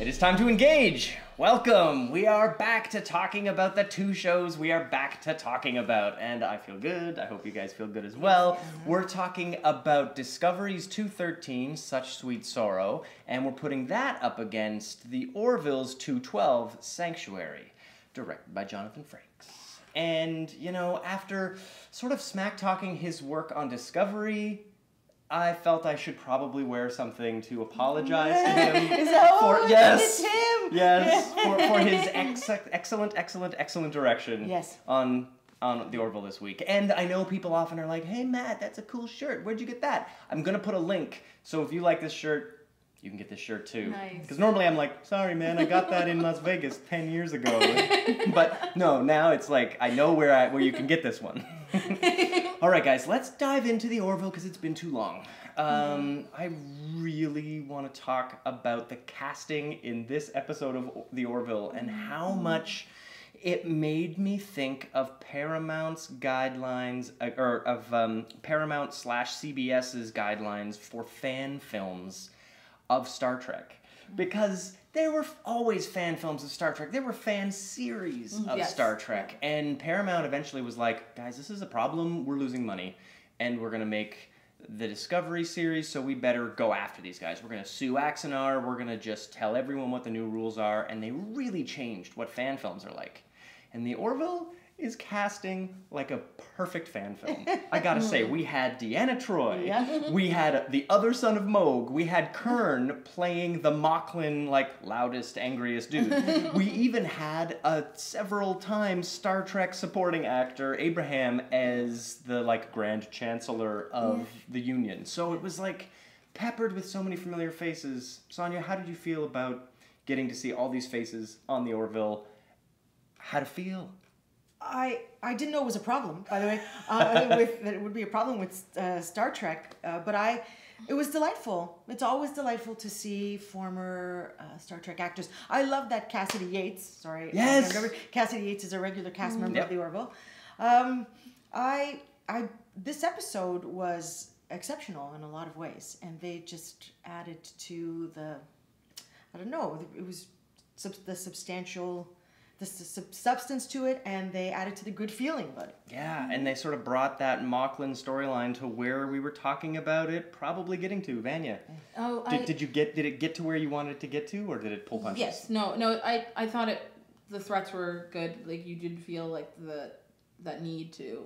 It is time to engage. Welcome. We are back to talking about the two shows we are back to talking about. And I feel good. I hope you guys feel good as well. We're talking about Discovery's 213, Such Sweet Sorrow. And we're putting that up against the Orville's 212, Sanctuary, directed by Jonathan Frakes. And, you know, after sort of smack-talking his work on Discovery, I felt I should probably wear something to apologize to him. Is that for it's him? Yes, for his excellent direction Yes. on the Orville this week. And I know people often are like, hey Matt, that's a cool shirt. Where'd you get that? I'm gonna put a link. So if you like this shirt, you can get this shirt too. Nice. Because normally I'm like, sorry man, I got that in Las Vegas 10 years ago. But no, now it's like, I know where you can get this one. All right, guys, let's dive into the Orville because it's been too long. I really want to talk about the casting in this episode of the Orville and how much it made me think of Paramount's guidelines, or of Paramount/CBS's guidelines for fan films of Star Trek. Because there were always fan films of Star Trek. There were fan series of Star Trek. And Paramount eventually was like, guys, this is a problem. We're losing money. And we're going to make the Discovery series, so we better go after these guys. We're going to sue Axanar. We're going to just tell everyone what the new rules are. And they really changed what fan films are like. And the Orville is casting like a perfect fan film. I gotta say, we had Deanna Troi, we had the other son of Moog, we had Kern playing the Mocklin, like, loudest, angriest dude. We even had a several times Star Trek supporting actor, Abraham, as the, like, Grand Chancellor of the Union. So it was, like, peppered with so many familiar faces. Sonia, how did you feel about getting to see all these faces on the Orville? How'd it feel? I didn't know it was a problem, by the way, that it would be a problem with Star Trek, but it was delightful. It's always delightful to see former Star Trek actors. I love that Cassidy Yates, sorry. Yes! Cassidy Yates is a regular cast member of the Orville. This episode was exceptional in a lot of ways, and they just added to the, I don't know, it was the substantial... the substance to it, and they added to the good feeling about it. Yeah, and they sort of brought that Mocklin storyline to where we were talking about it probably getting to. Vanya, did it get to where you wanted it to get to, or did it pull punches? Yes, no, I thought the threats were good. Like, you did feel like that need to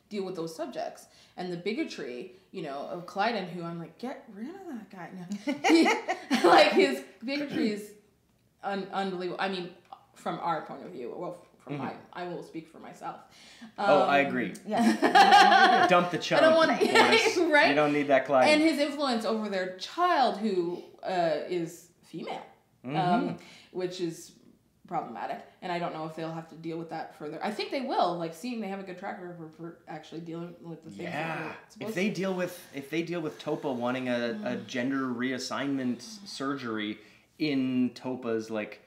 deal with those subjects, and the bigotry, you know, of Clyden, who I'm like, get rid of that guy now. Like, his bigotry is unbelievable. I mean, from our point of view, well, from I will speak for myself. I agree. Yeah. Dump the child. I don't want to, right? You don't need that Clyde. And his influence over their child, who is female, which is problematic. And I don't know if they'll have to deal with that further. I think they will. Like, seeing they have a good track record for actually dealing with the things. Yeah. If they deal with Topa wanting a gender reassignment surgery in Topa's, like,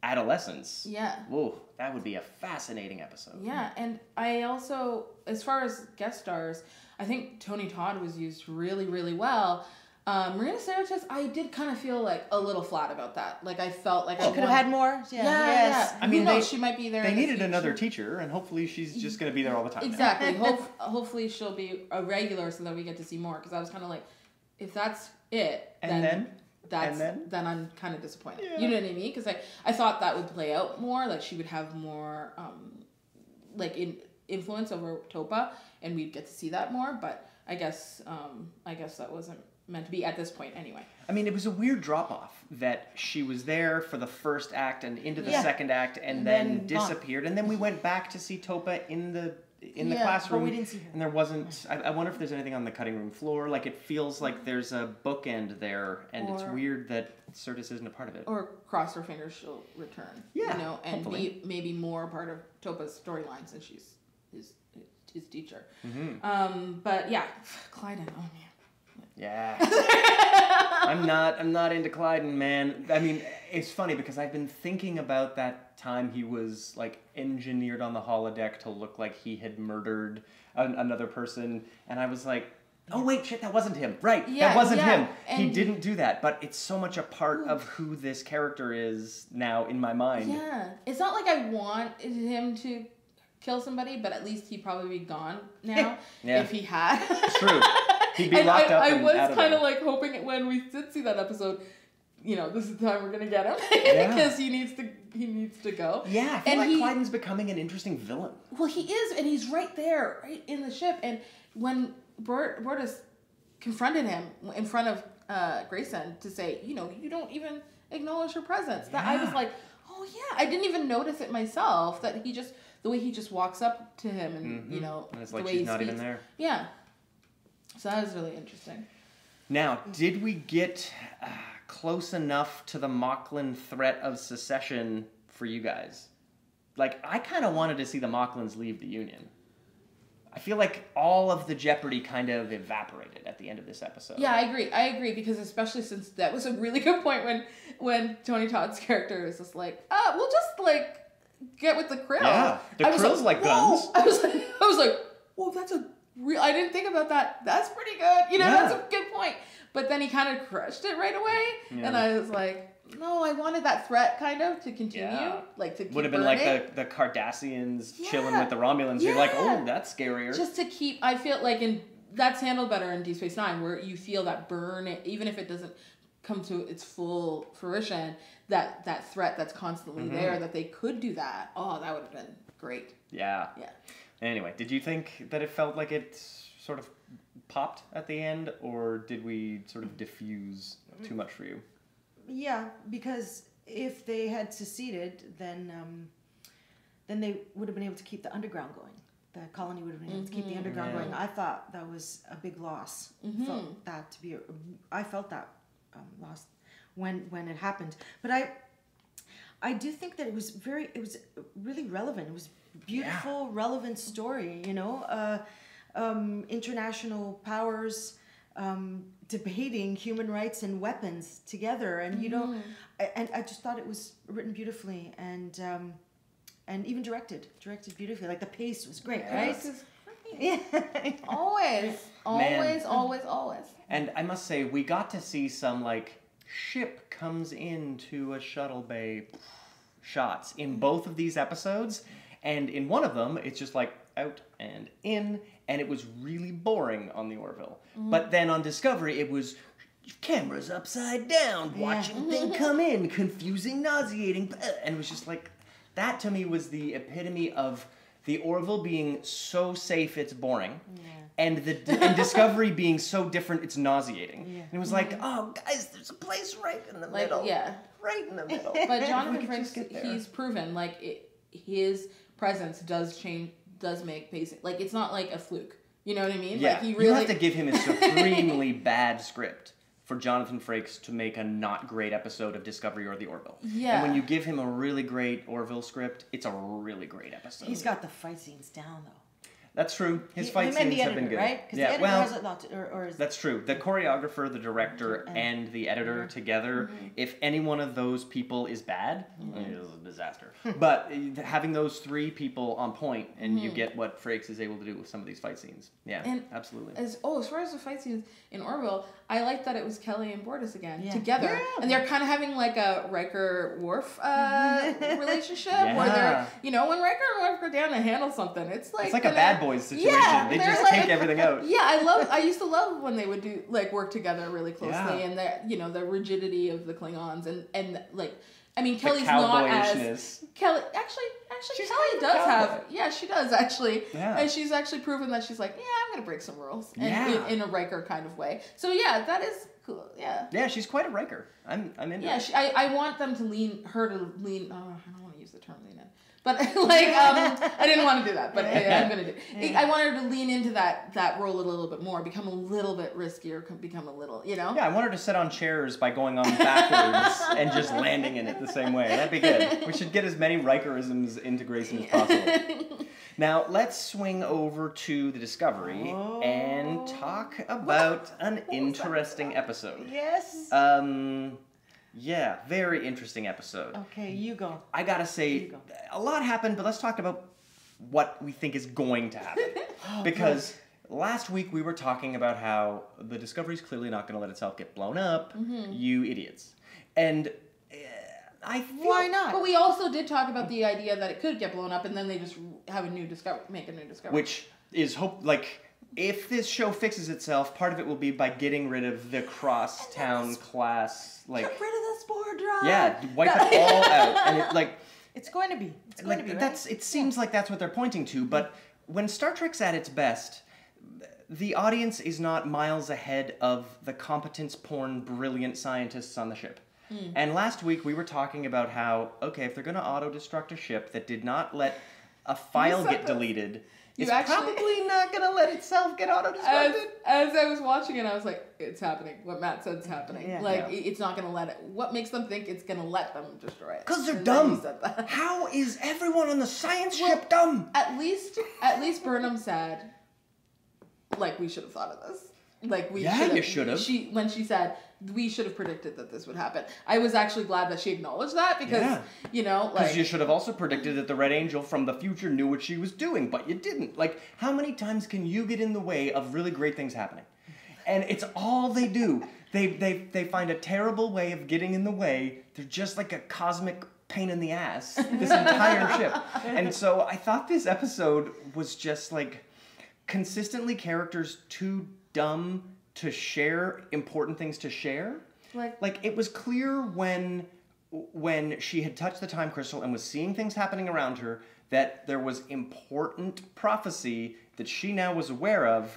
adolescence. Yeah. Whoa, that would be a fascinating episode. Yeah, and I also, as far as guest stars, I think Tony Todd was used really, really well. Marina Sirtis, I did kind of feel like a little flat about that. Like, I felt like I could have had more. Yeah. I mean, she might be there. They needed another teacher, and hopefully she's just going to be there all the time. Exactly. Hopefully she'll be a regular so that we get to see more. Because I was kind of like, if that's it, then I'm kind of disappointed. Yeah. You know what I mean? Because I thought that would play out more. Like, she would have more influence over Topa, and we'd get to see that more. But I guess that wasn't meant to be at this point anyway. I mean, it was a weird drop-off that she was there for the first act and into the second act and then disappeared. And then we went back to see Topa in the classroom. But we didn't see her. And there wasn't... I wonder if there's anything on the cutting room floor. Like, it feels like there's a bookend there, and it's weird that Sirtis isn't a part of it. Or cross her fingers she'll return. Yeah, you know, and hopefully. maybe more part of Topa's storyline since she's his teacher. But yeah, Clyden, oh man. Yeah. I'm not into Clyden, man. I mean, it's funny because I've been thinking about that time he was, like, engineered on the holodeck to look like he had murdered another person, and I was like, oh wait, shit, that wasn't him. Right, Yeah, that wasn't yeah. him. He didn't do that, but it's so much a part of who this character is now in my mind. Yeah. It's not like I want him to kill somebody, but at least he'd probably be gone now if he had. True. He'd be locked up. I and was out of kind of there. like hoping it when we did see that episode, you know, this is the time we're gonna get him because he needs to go. Yeah, I feel And like Clyden's becoming an interesting villain. Well, he is, and he's right there, right in the ship. And when Bortus confronted him in front of Grayson to say, you know, you don't even acknowledge her presence. That I was like, oh yeah, I didn't even notice it myself. That he just the way he just walks up to him and you know, and it's the like way she's he not speaks. even there. Yeah. So that was really interesting. Now, did we get close enough to the Mocklin threat of secession for you guys? Like, I kind of wanted to see the Mocklins leave the Union. I feel like all of the jeopardy kind of evaporated at the end of this episode. Yeah, I agree because especially since that was a really good point when Tony Todd's character is just like, we'll just like get with the Krill. Yeah, the Krill's like guns. I was like, whoa, that's a real. I didn't think about that. That's pretty good. You know, that's a good point. But then he kind of crushed it right away, and I was like, no, I wanted that threat kind of to continue, like to keep would have been burning. like the Cardassians chilling with the Romulans. You're like, oh, that's scarier. Just to keep, I feel like that's handled better in Deep Space Nine, where you feel that burn, even if it doesn't come to its full fruition, that threat that's constantly there, that they could do that. Oh, that would have been great. Yeah. Yeah. Anyway, did you think that it felt like it sort of popped at the end, or did we sort of diffuse too much for you? Yeah, because if they had seceded, then they would have been able to keep the underground going. The colony would have been able to keep the underground going. I thought that was a big loss. I felt that loss when it happened. But I do think that it was really relevant. It was a beautiful, relevant story. You know, international powers. Debating human rights and weapons together, and you know, and I just thought it was written beautifully and even directed beautifully. Like the pace was great, right? Yeah, always. And I must say, we got to see some like ship comes into a shuttle bay shots in both of these episodes, and in one of them, it's just like out and in. And it was really boring on the Orville. But then on Discovery, it was cameras upside down, watching thing come in, confusing, nauseating. And it was just like, that to me was the epitome of the Orville being so safe it's boring. And and Discovery being so different it's nauseating. And it was like, oh, guys, there's a place right in the middle. Yeah. Right in the middle. But Jonathan Frakes, he's proven, like, his presence does make basic, like, it's not like a fluke. You know what I mean? Yeah, like, he really... you have to give him a supremely bad script for Jonathan Frakes to make a not great episode of Discovery or the Orville. Yeah. And when you give him a really great Orville script, it's a really great episode. He's got the fight scenes down though. That's true. His fight scenes have been good. Right? Because the editor has a lot to, or is... That's true. The choreographer, the director, and the editor together, if any one of those people is bad, it is a disaster. But having those three people on point, and you get what Frakes is able to do with some of these fight scenes. Yeah, and absolutely. As far as the fight scenes in Orville, I like that it was Kelly and Bortus again together, and they're kind of having like a Riker-Worf relationship where they're, you know, when Riker and Worf go down to handle something, it's like a bad boys situation. Yeah, they just like, take everything out. Yeah, I used to love when they would do like work together really closely, and the, you know, the rigidity of the Klingons and like, I mean, Kelly's not as Kelly. Actually, Kelly does have. Yeah, she does actually. Yeah. And she's actually proven that she's like, yeah, I'm gonna break some rules. And in a Riker kind of way. So yeah, that is cool. Yeah. Yeah, she's quite a Riker. I'm into. Yeah, I want them to lean. Oh, I don't want to use the term lean in. But like, I didn't want to do that, but I'm gonna do. I want her to lean into that role a little bit more, become a little bit riskier, become a little, you know. Yeah, I want her to sit on chairs by going on backwards and just landing in it the same way. That'd be good. We should get as many Rikerisms into Grayson as possible. Now let's swing over to the Discovery and talk about an interesting episode. Yes. Yeah, very interesting episode. Okay, you go. I gotta say, a lot happened, but let's talk about what we think is going to happen. Because last week we were talking about how the Discovery's clearly not going to let itself get blown up, you idiots. And I feel... Why not? But we also did talk about the idea that it could get blown up and then they just have make a new discovery. Which is if this show fixes itself, part of it will be by getting rid of the crosstown class, Get rid of the spore drive. Yeah, wipe it all out. And it's going to be. It's going to be, right? It seems like that's what they're pointing to, but when Star Trek's at its best, the audience is not miles ahead of the competence-porn, brilliant scientists on the ship. And last week we were talking about how, okay, if they're going to auto-destruct a ship that did not let a file get deleted, it's probably not going to let itself get auto-destructed. As I was watching it, I was like, it's happening. What Matt said is happening. Yeah. It's not going to let it. What makes them think it's going to let them destroy it? Because they're dumb. How is everyone on the science ship dumb? At least Burnham said, like, we should have thought of this. Like, we you should have. When she said, we should have predicted that this would happen. I was actually glad that she acknowledged that because, Because you should have also predicted that the Red Angel from the future knew what she was doing, but you didn't. Like, how many times can you get in the way of really great things happening? And it's all they do. They find a terrible way of getting in the way. They're just like a cosmic pain in the ass, this entire ship. And so I thought this episode was just like consistently characters too dumb to share important things to share. Like it was clear when she had touched the time crystal and was seeing things happening around her that there was important prophecy that she now was aware of,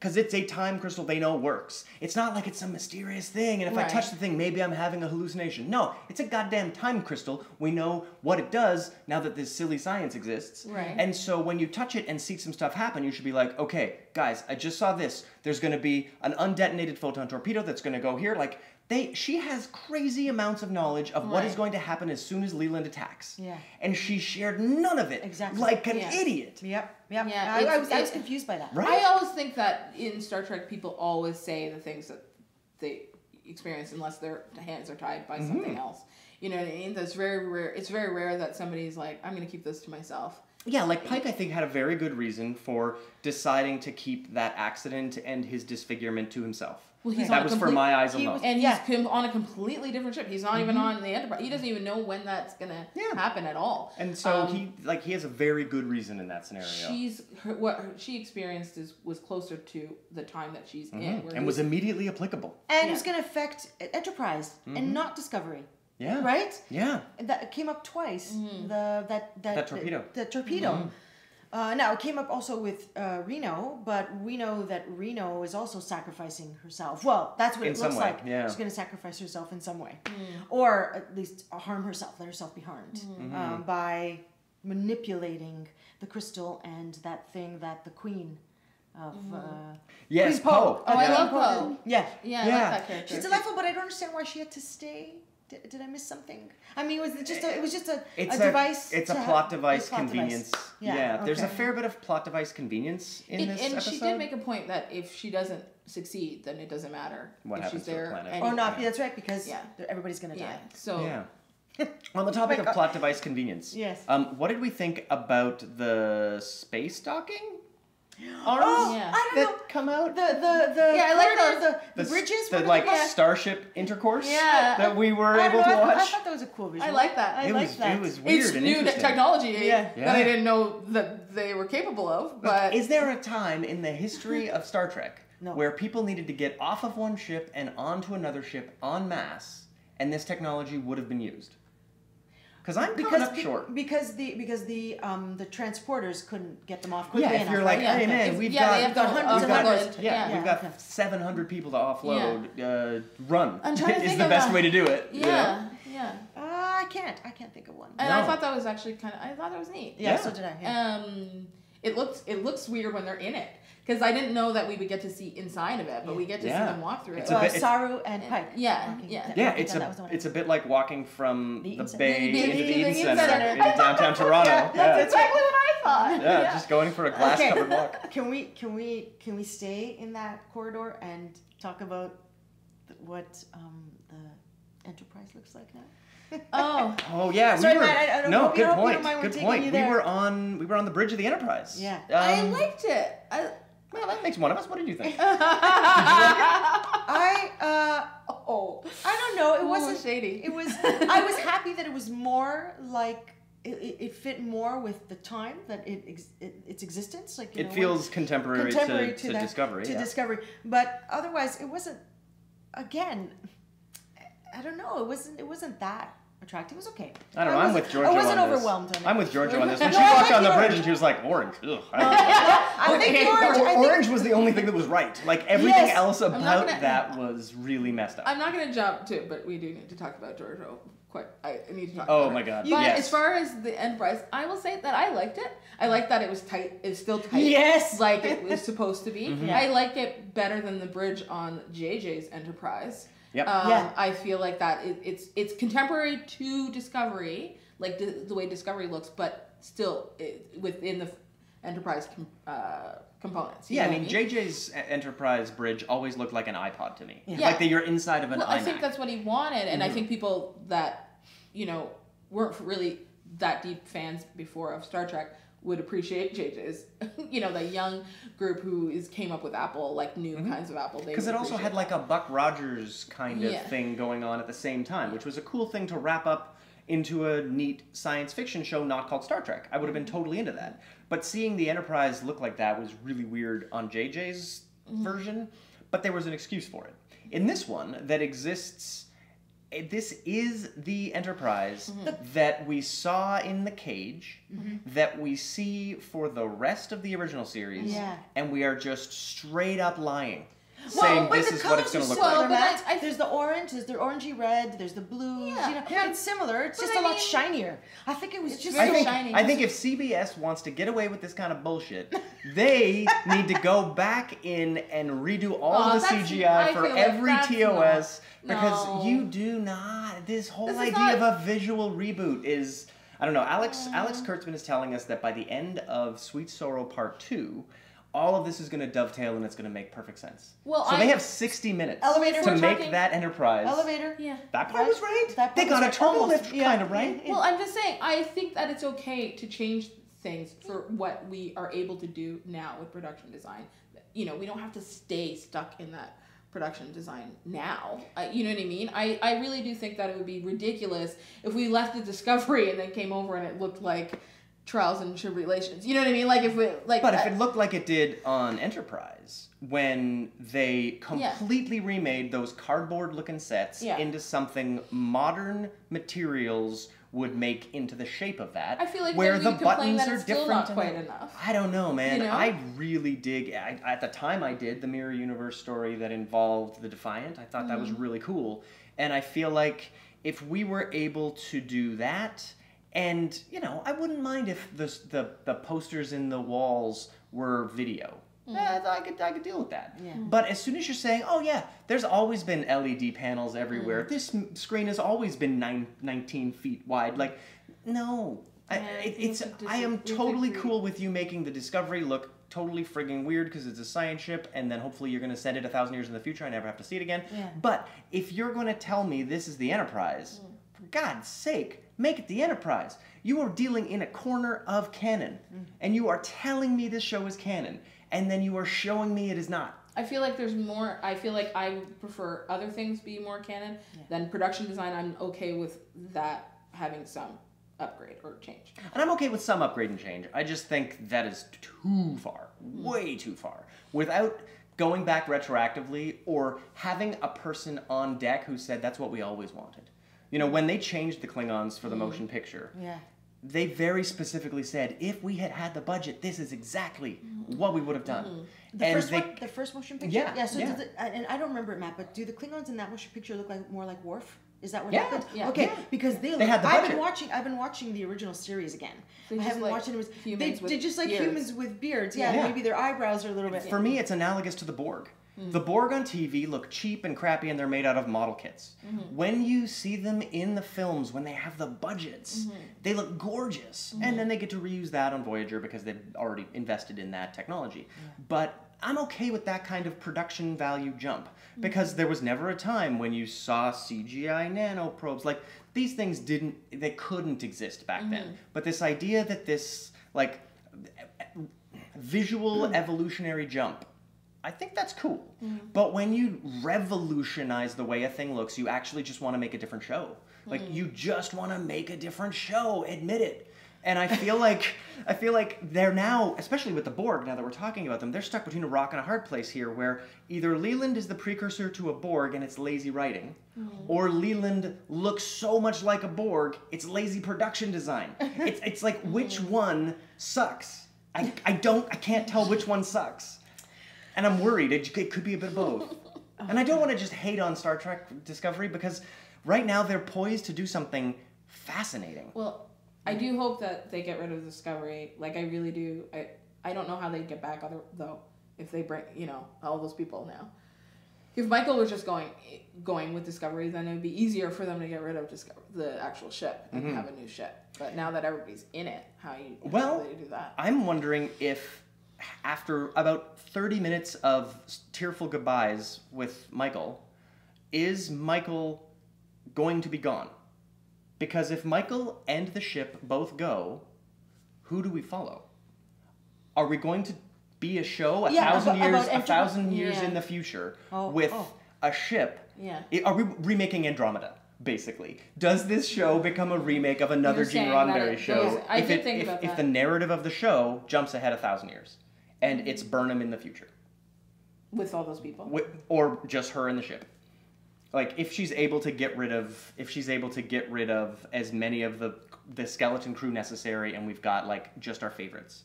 because it's a time crystal they know works. It's not like it's some mysterious thing, and if I touch the thing, maybe I'm having a hallucination. No, it's a goddamn time crystal. We know what it does now that this silly science exists. Right. And so when you touch it and see some stuff happen, you should be like, okay, guys, I just saw this. There's going to be an undetonated photon torpedo that's going to go here. Like, she has crazy amounts of knowledge of what is going to happen as soon as Leland attacks. Yeah. And she shared none of it. Exactly. Like an idiot. Yep. Yeah, I was confused by that. Right. I always think that in Star Trek, people always say the things that they experience unless their hands are tied by something else. You know what I mean? That's very rare. It's very rare that somebody's like, I'm going to keep this to myself. Yeah, like Pike, I think, had a very good reason for deciding to keep that accident and his disfigurement to himself. Well, he's that was for my eyes alone. And he's on a completely different ship. He's not even on the Enterprise. He doesn't even know when that's going to happen at all. And so he has a very good reason in that scenario. What she experienced was closer to the time that she's in. And was immediately applicable. And it's going to affect Enterprise and not Discovery. Yeah. Right? Yeah. That came up twice. That torpedo. The torpedo. Now, it came up also with Reno, but we know that Reno is also sacrificing herself. Well, that's what it looks like. Yeah. She's going to sacrifice herself in some way. Or at least harm herself, let herself be harmed by manipulating the crystal and that thing that the Queen of... Yes, Queen Poe. Oh, I love Poe. Yeah. Yeah, I like that character. She's delightful, but I don't understand why she had to stay. Did I miss something? I mean, it was just a device. It's a plot device convenience. Yeah, there's a fair bit of plot device convenience in this episode. And she did make a point that if she doesn't succeed, then it doesn't matter what happens she's there. to the planet. Anyway. Not. That's right, because everybody's going to die. So. Yeah. On the topic of plot device convenience. Yes. What did we think about the space docking arms I don't know. come out? I like the bridges. The starship intercourse that we were I able to watch. I thought that was a cool visual. I like that. It was weird it's and new interesting. technology that Yeah. I didn't know that they were capable of. But is there a time in the history of Star Trek No. where people needed to get off of one ship and onto another ship en masse, and this technology would have been used? Because I'm coming up short. Because the transporters couldn't get them off quickly enough. Yeah, if you're like, hey man, we've got hundreds of hundreds. We've got 700 people to offload. Run. I'm trying to is think the of best way to do it. Yeah. I can't think of one. And I thought that was actually I thought that was neat. Yeah, so did I. Yeah. It looks weird when they're in it. Because I didn't know that we would get to see inside of it, but we get to see them walk through it. Saru and Pike. Yeah. It's a bit like walking from the Eden bay into the Eden Center. Center in downtown Toronto. That's exactly what I thought. Yeah, just going for a glass-covered walk. Can we stay in that corridor and talk about what the Enterprise looks like now? Oh yeah. Sorry, we were, Matt, I don't no, hope you good don't point. mind Good taking point. you We there. were on the bridge of the Enterprise. Yeah. I liked it. Well, that makes one of us. What did you think? I don't know. It wasn't shady. It was. I was happy that it was more like it fit more with the time that its existence. Like it feels contemporary to Discovery. To Discovery, but otherwise it wasn't. Again, I don't know. It wasn't that attractive. It was okay. I don't know. I'm with Giorgio on this. I wasn't overwhelmed on it. I'm with Giorgio on this. When she walked on the bridge and she was like, orange. Ugh, I think orange was the only thing that was right. Like everything else about that was really messed up. I'm not going to jump to, but we do need to talk about Giorgio. I need to talk about Oh my god. But as far as the Enterprise, I will say that I liked it. I liked that it was tight. It's still tight. Yes. Like it was supposed to be. Mm-hmm. I like it better than the bridge on JJ's Enterprise. Yep. I feel like that it's contemporary to Discovery, like the way Discovery looks, but still within the Enterprise components. Yeah, I mean, JJ's Enterprise bridge always looked like an iPod to me. Yeah. Like you're inside of an iMac. I think that's what he wanted, and I think people that, weren't really that deep fans before of Star Trek would appreciate JJ's, the young group who came up with Apple, like new kinds of Apple. Because it also had like a Buck Rogers kind of thing going on at the same time, which was a cool thing to wrap up into a neat science fiction show not called Star Trek. I would have been totally into that. But seeing the Enterprise look like that was really weird on JJ's version, but there was an excuse for it. In this one that exists, this is the Enterprise that we saw in the cage, that we see for the rest of the original series, and we are just straight up lying. Saying this is what it's going to look like. There's the orange, there's the orangey red, there's the blues. It's similar. It's just a lot shinier. I think it was just shiny. I think if CBS wants to get away with this kind of bullshit, they need to go back in and redo all the CGI for every TOS because you do not. This whole idea of a visual reboot is. I don't know. Alex Kurtzman is telling us that by the end of Sweet Sorrow Part 2, all of this is going to dovetail and it's going to make perfect sense. Well, so they have 60 minutes to make that Enterprise. Elevator. Yeah. That part was right. They got a turbo lift kind of right. Well, I'm just saying, I think that it's okay to change things for what we are able to do now with production design. We don't have to stay stuck in that production design now. You know what I mean? I really do think that it would be ridiculous if we left the Discovery and then came over and it looked like Trials and Tribulations. You know what I mean? Like if it looked like it did on Enterprise when they completely remade those cardboard-looking sets into something modern materials would make into the shape of that. I feel like where the buttons that are it's different. Still not quite enough. I don't know, man. I really dig. At the time, I did the Mirror Universe story that involved the Defiant. I thought that was really cool, and I feel like if we were able to do that. And, I wouldn't mind if the posters in the walls were video. I could deal with that. Yeah. But as soon as you're saying, oh yeah, there's always been LED panels everywhere. This screen has always been 19 feet wide. Like, no. I am totally cool with you making the Discovery look totally friggin' weird because it's a science ship and then hopefully you're going to send it 1,000 years in the future. I never have to see it again. Yeah. But if you're going to tell me this is the Enterprise, for God's sake, make it the Enterprise. You are dealing in a corner of canon, and you are telling me this show is canon, and then you are showing me it is not. I feel like there's more. I feel like I would prefer other things be more canon than production design. I'm okay with that having some upgrade or change. And I'm okay with some upgrade and change. I just think that is too far, way too far, without going back retroactively or having a person on deck who said that's what we always wanted. When they changed the Klingons for the motion picture, they very specifically said, if we had had the budget, this is exactly what we would have done. The first motion picture? Yeah. And I don't remember it, Matt, but do the Klingons in that motion picture look more like Worf? Is that what happened? Yeah. Okay, because they had the budget. I've been watching the original series again. I haven't watched it. They're just like humans with beards. Yeah, maybe their eyebrows are a little bit. For me, it's analogous to the Borg. The Borg on TV look cheap and crappy and they're made out of model kits. When you see them in the films, when they have the budgets, they look gorgeous. And then they get to reuse that on Voyager because they've already invested in that technology. Yeah. But I'm okay with that kind of production value jump because there was never a time when you saw CGI nanoprobes. Like, these things they couldn't exist back then. But this idea that this, visual evolutionary jump I think that's cool. But when you revolutionize the way a thing looks, you actually just want to make a different show. Like, you just want to make a different show. Admit it. And I feel like they're now, especially with the Borg, now that we're talking about them, they're stuck between a rock and a hard place here, where either Leland is the precursor to a Borg and it's lazy writing, or Leland looks so much like a Borg, it's lazy production design. It's like, which one sucks? I can't tell which one sucks. And I'm worried it could be a bit of both. And I don't want to just hate on Star Trek Discovery, because right now they're poised to do something fascinating. Well, I do hope that they get rid of Discovery. Like, I really do. I don't know how they'd get back though if they bring, all those people now. If Michael was just going with Discovery, then it would be easier for them to get rid of the actual ship and have a new ship. But now that everybody's in it, how do they do that? I'm wondering if after about 30 minutes of tearful goodbyes with Michael, is Michael going to be gone? Because if Michael and the ship both go, who do we follow? Are we going to be a show a thousand years in the future with a ship? Yeah. Are we remaking Andromeda, basically? Does this show become a remake of another Gene Roddenberry show? I did think about that. If the narrative of the show jumps ahead 1,000 years, and it's Burnham in the future. With all those people? Or just her in the ship. Like, if she's able to get rid of as many of the skeleton crew necessary, and we've got like just our favorites,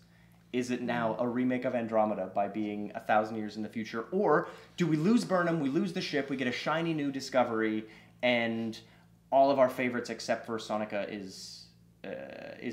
is it now a remake of Andromeda by being 1,000 years in the future, or do we lose Burnham, we lose the ship, we get a shiny new Discovery, and all of our favorites except for Sonika is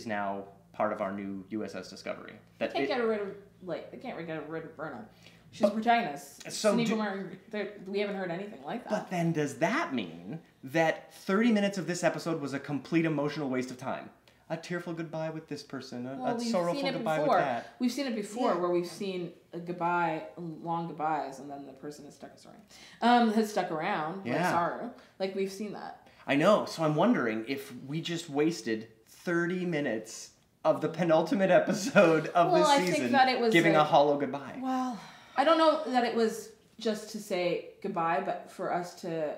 now part of our new USS Discovery? They can't get rid of Burnham. She's a protagonist. So we haven't heard anything like that. But then does that mean that 30 minutes of this episode was a complete emotional waste of time? A tearful goodbye with this person, a sorrowful goodbye with that. We've seen it before, where we've seen a goodbye, long goodbyes, and then the person has stuck around, like Saru. Like, we've seen that. I know, so I'm wondering if we just wasted 30 minutes of the penultimate episode of this season, think that it was giving a hollow goodbye. Well, I don't know that it was just to say goodbye, but for us to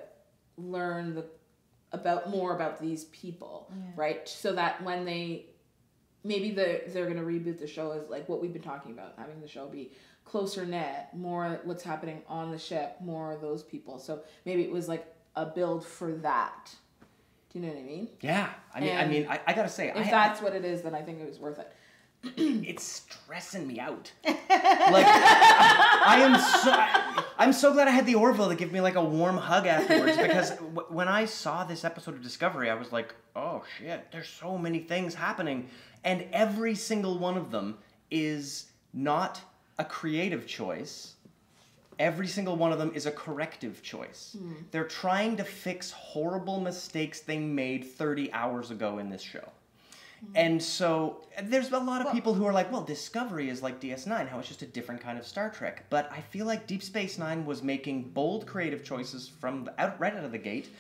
learn more about these people, right? So that when they're going to reboot the show as like what we've been talking about, having the show be closer knit, more what's happening on the ship, more of those people. So maybe it was like a build for that. Do you know what I mean? Yeah. I mean, I gotta say, if that's what it is, then I think it was worth it. It's stressing me out. Like, I'm so glad I had the Orville to give me like a warm hug afterwards, because when I saw this episode of Discovery, I was like, oh shit, there's so many things happening, and every single one of them is not a creative choice. Every single one of them is a corrective choice. They're trying to fix horrible mistakes they made 30 hours ago in this show. And so there's a lot of people who are like, well, Discovery is like DS9, how it's just a different kind of Star Trek. But I feel like Deep Space Nine was making bold creative choices right out of the gate,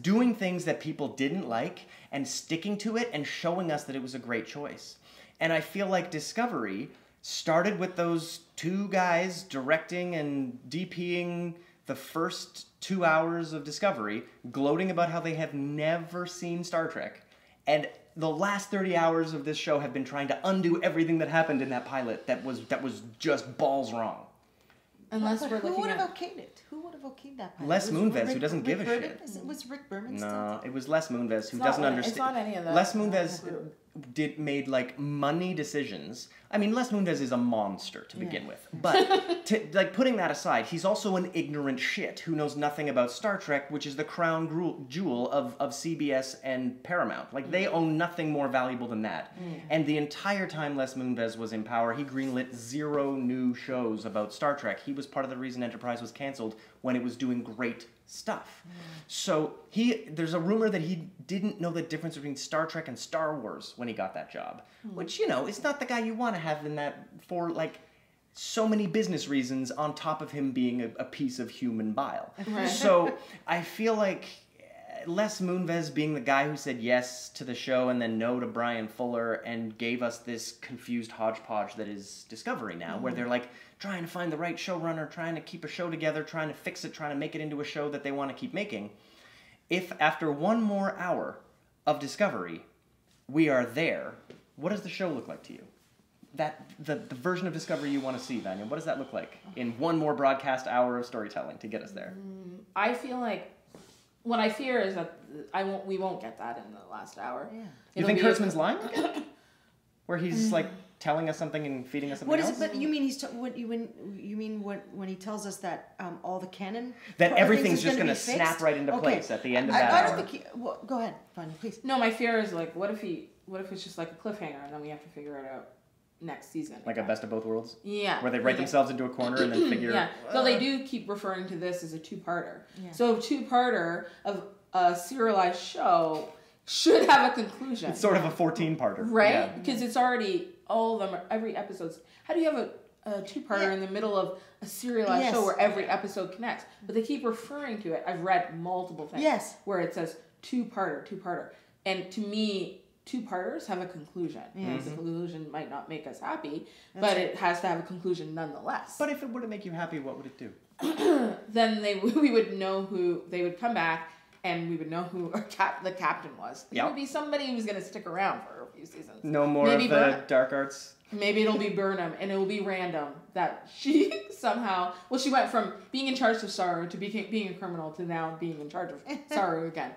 doing things that people didn't like and sticking to it and showing us that it was a great choice. And I feel like Discovery started with those two guys directing and DPing the first 2 hours of Discovery, gloating about how they have never seen Star Trek. And the last 30 hours of this show have been trying to undo everything that happened in that pilot that was just balls wrong. Unless we're looking Who would have okayed it? Who would have okayed that pilot? Les Moonves, who doesn't give a shit. Was Rick Berman still? No, it was Les Moonves, who doesn't understand. It's not any of that. Les Moonves made like money decisions. I mean, Les Moonves is a monster to begin with. But putting that aside, he's also an ignorant shit who knows nothing about Star Trek, which is the crown jewel of CBS and Paramount. Like, they own nothing more valuable than that. And the entire time Les Moonves was in power, he greenlit 0 new shows about Star Trek. He was part of the reason Enterprise was canceled when it was doing great stuff. So there's a rumor that he didn't know the difference between Star Trek and Star Wars when he got that job, which, is not the guy you want to have in that for like so many business reasons on top of him being a piece of human bile. Right. So I feel like Les Moonves being the guy who said yes to the show and then no to Brian Fuller and gave us this confused hodgepodge that is Discovery now, where they're like trying to find the right showrunner, trying to keep a show together, trying to fix it, trying to make it into a show that they want to keep making. If after one more hour of Discovery, we are there, what does the show look like to you? That the version of Discovery you want to see, Vanya, what does that look like in one more broadcast hour of storytelling to get us there? I feel like what I fear is that we won't get that in the last hour. Yeah. You think Kurtzman's lying again? Where he's like telling us something and feeding us something else? What is it? But you mean when he tells us that all the canon that everything's is just going to be snap fixed? right into place at the end of that I hour. don't think. Well, go ahead, Vanya, please. No, my fear is like, what if it's just like a cliffhanger and then we have to figure it out next season? Like a best of both worlds? Yeah. Where they write themselves into a corner and then figure... Yeah. So they do keep referring to this as a two-parter. Yeah. So a two-parter of a serialized show should have a conclusion. It's sort of a 14-parter. Right? Yeah. Because it's already, all of them, every episode's... How do you have a two-parter in the middle of a serialized show where every episode connects? But they keep referring to it. I've read multiple things where it says two-parter. And to me... two-parters have a conclusion. Yes. The conclusion might not make us happy, but it has to have a conclusion nonetheless. But if it wouldn't make you happy, what would it do? Then we would know who they would come back, and we would know who the captain was. It would be somebody who was going to stick around for a few seasons. No more of the dark arts. Maybe it'll be Burnham, and it will be random that she somehow. Well, she went from being in charge of Saru to being a criminal to now being in charge of Saru again,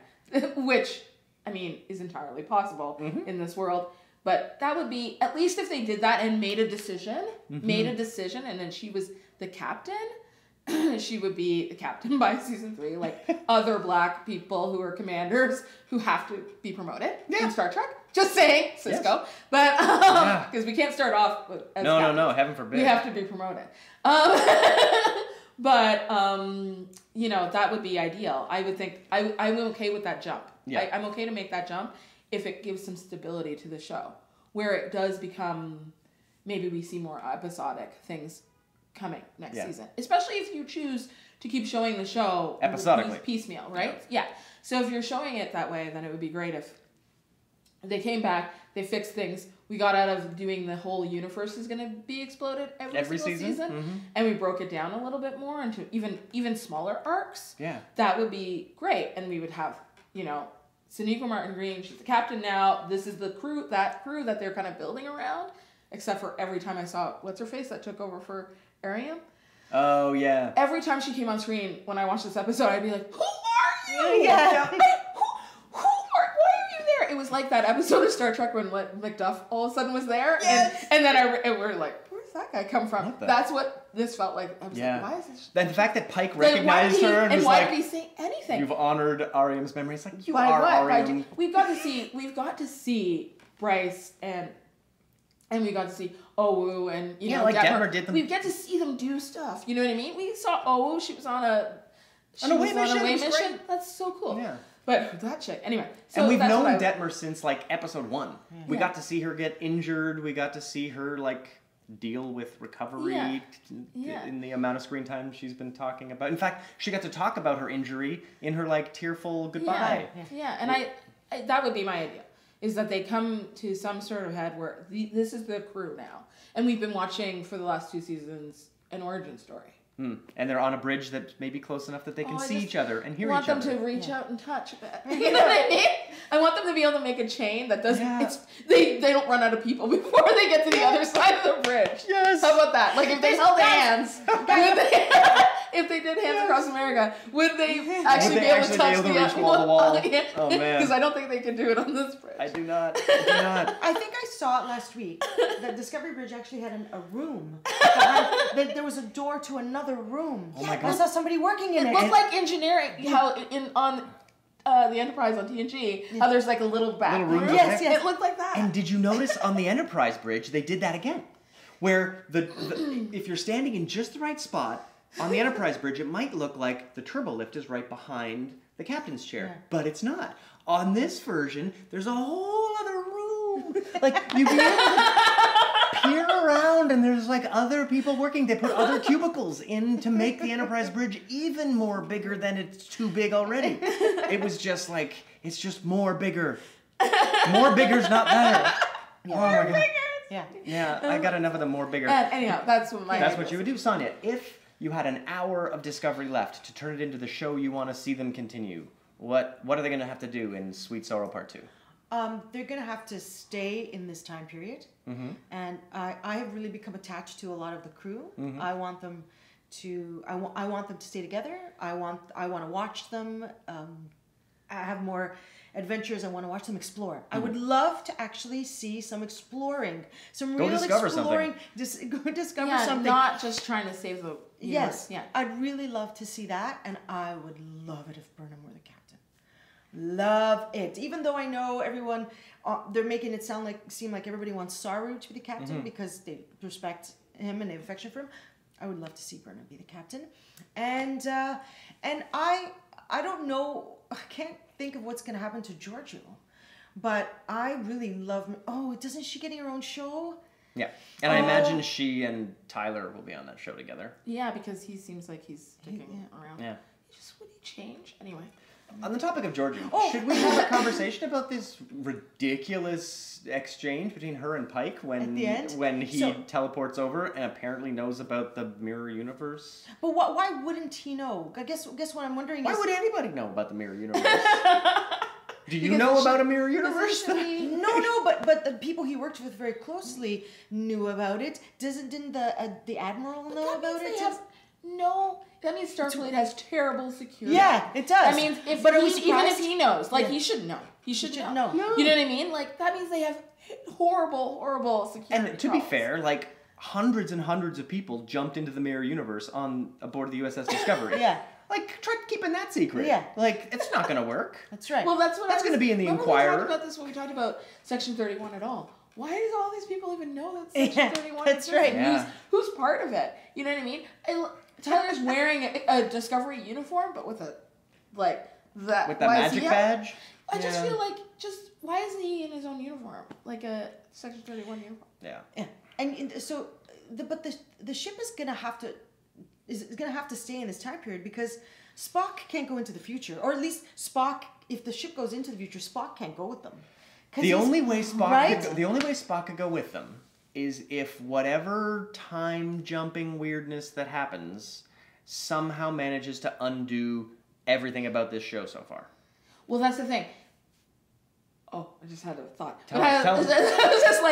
which. I mean, is entirely possible in this world. But that would be, at least if they did that and made a decision, and then she was the captain, she would be the captain by season 3, like other black people who are commanders who have to be promoted in Star Trek. Just saying, Cisco. Yes. But, because we can't start off as captains. No, heaven forbid. We have to be promoted. But, you know, that would be ideal. I would think, I'm okay with that jump. Yeah. I'm okay to make that jump if it gives some stability to the show. Where it does become, maybe we see more episodic things coming next season. Especially if you choose to keep showing the show episodically. Piecemeal, right? Yeah. So if you're showing it that way, then it would be great if they came back, they fixed things. We got out of doing the whole universe is going to be exploded every season. And we broke it down a little bit more into even smaller arcs. Yeah. That would be great. And we would have, you know, Sonequa Martin Green, she's the captain now. This is the crew that they're kind of building around. Except for every time I saw, what's her face that took over for Ariam? Oh, yeah. Every time she came on screen, when I watched this episode, I'd be like, who are you? Yeah. Why are you there? It was like that episode of Star Trek when Macduff all of a sudden was there. Yes. And then we're like, where's that guy come from? That's what this felt like. I was like, why is this? And the fact that Pike recognized her and was why like, did he say anything? You've honored Ariam's memory. It's like, you By are what? Ariam. We've got to see Bryce and we got to see Owu and you know like Detmer did them. We get to see them do stuff. You know what I mean? We saw Owu. She was on a away mission. Great. That's so cool. Yeah. But that chick, anyway. So and we've known Detmer since like episode 1. Yeah. We got to see her get injured. We got to see her like deal with recovery in the amount of screen time she's been talking about. In fact, she got to talk about her injury in her like tearful goodbye. Yeah. And I that would be my idea. Is that they come to some sort of head where this is the crew now. And we've been watching for the last 2 seasons an origin story. And they're on a bridge that's maybe close enough that they can see each other and hear each other. I want them to reach out and touch a bit. You know what I mean? I want them to be able to make a chain that doesn't... Yeah. They don't run out of people before they get to the other side of the bridge. Yes. How about that? Like if they held hands, if they did hands across America, would they actually be able to touch the reach wall to wall? Oh man! Because I don't think they can do it on this bridge. I do not. I think I saw it last week. The Discovery Bridge actually had a room. There was a door to another room. Oh my God. I saw somebody working in it. It looked like engineering. How on the Enterprise on TNG, how there's like a little back room. Yes. It looked like that. And did you notice on the Enterprise bridge they did that again, where if you're standing in just the right spot on the Enterprise bridge, it might look like the turbo lift is right behind the captain's chair, but it's not. On this version, there's a whole other room. Like you can able to peer around, and there's like other people working. They put other cubicles in to make the Enterprise bridge even more bigger than it's too big already. It was just like it's just more bigger. More bigger's not better. Oh my God. Yeah, I got enough of the more bigger. Anyhow, that's what you would do, Sonia. If you had an hour of Discovery left to turn it into the show you want to see them continue, what are they going to have to do in Sweet Sorrow Part 2? They're going to have to stay in this time period. Mm-hmm. And I have really become attached to a lot of the crew. Mm-hmm. I want them to stay together. I want to watch them have more adventures. I want to watch them explore. Mm-hmm. I would love to actually see some exploring, some real exploring. Go discover something. Not just trying to save the universe. Yes, I'd really love to see that, and I would love it if Burnham were the captain. Love it. Even though I know everyone, they're making it seem like everybody wants Saru to be the captain because they respect him and they have affection for him. I would love to see Burnham be the captain, and I don't know. I can't think of what's going to happen to Giorgio, but I really love. Isn't she getting her own show? Yeah, and I imagine she and Tyler will be on that show together. Yeah, because he seems like he's sticking around. Yeah. Would he change anyway? On the topic of Giorgio, should we have a conversation about this ridiculous exchange between her and Pike when he teleports over and apparently knows about the mirror universe? But why wouldn't he know? I guess what I'm wondering is... Why would anybody know about the mirror universe? Do you know about a mirror universe? No, but the people he worked with very closely knew about it. Didn't the Admiral know about it? That means Starfleet has terrible security. Yeah, it does. That means even if he knows, he should know. He should know. No. You know what I mean? That means they have horrible security. And to be fair, hundreds and hundreds of people jumped into the mirror universe aboard the USS Discovery. Yeah. Try keeping that secret. Yeah. It's not going to work. That's right. Well, that's going to be in the Inquirer. We talked about this when we talked about Section 31 at all. Why does all these people even know that Section 31 that's right. Yeah. Who's part of it? You know what I mean? Tyler's wearing a Discovery uniform, but with a with the magic badge. I just feel why isn't he in his own uniform, like a Section 31 uniform? Yeah. Yeah, and so the ship is gonna have to stay in this time period because Spock can't go into the future, or at least Spock. If the ship goes into the future, Spock can't go with them. The only way Spock could go with them is if whatever time jumping weirdness that happens somehow manages to undo everything about this show so far. Well, that's the thing. Oh, I just had a thought. Tell us. I was just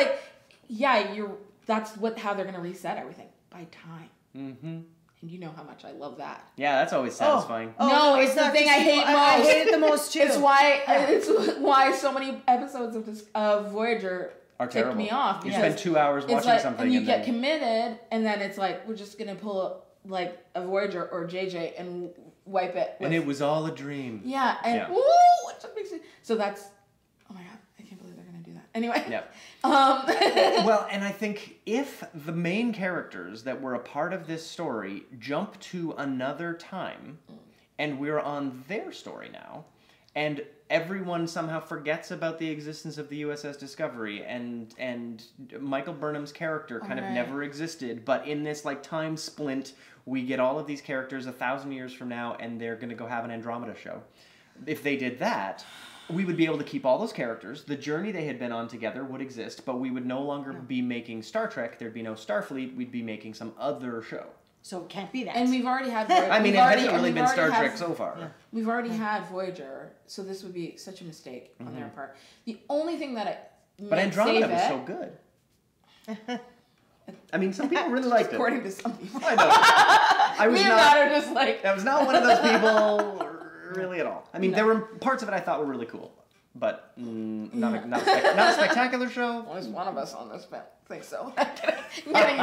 that's how they're going to reset everything, by time. Mm-hmm. And you know how much I love that. Yeah, that's always satisfying. No, it's the thing I hate most. I hate it the most too. It's why so many episodes of Voyager are terrible. Tick me off. You spend 2 hours watching something and you get committed, and then it's we're just gonna pull a Voyager or JJ and wipe it. And it was all a dream. Yeah, and so that's, oh my god, I can't believe they're gonna do that. Anyway. Yeah. Well, and I think if the main characters that were a part of this story jump to another time, and we're on their story now, and everyone somehow forgets about the existence of the USS Discovery, and Michael Burnham's character kind of never existed, but in this time splint, we get all of these characters 1,000 years from now, and they're going to go have an Andromeda show. If they did that, we would be able to keep all those characters. The journey they had been on together would exist, but we would no longer be making Star Trek. There'd be no Starfleet. We'd be making some other show. So it can't be that. And we've already had... it hasn't really been Star Trek so far. Yeah. We've already had Voyager, so this would be such a mistake on their part. The only thing that But Andromeda was so good. I mean, some people really liked it. According to some people. I know. I was not one of those people really at all. I mean, there were parts of it I thought were really cool, but not a spectacular show. At least one of us on this thinks so. I'm kidding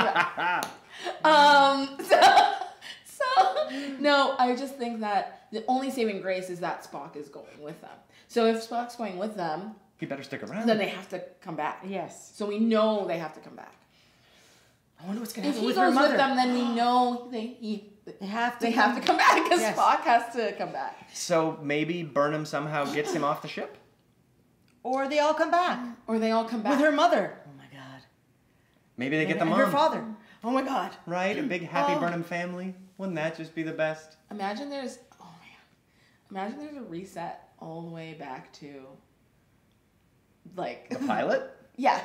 no, I just think that the only saving grace is that Spock is going with them. So if Spock's going with them, he better stick around. Then they have to come back. Yes. So we know they have to come back. I wonder what's going to happen with her mother. If he goes with them, then we know they have to come back because Spock has to come back. So maybe Burnham somehow gets him off the ship? Or they all come back. With her mother. Oh my god. Maybe they get the mom. Her father. Oh my god. Right? A big happy Burnham family. Wouldn't that just be the best? Imagine there's a reset all the way back to the pilot? Yeah.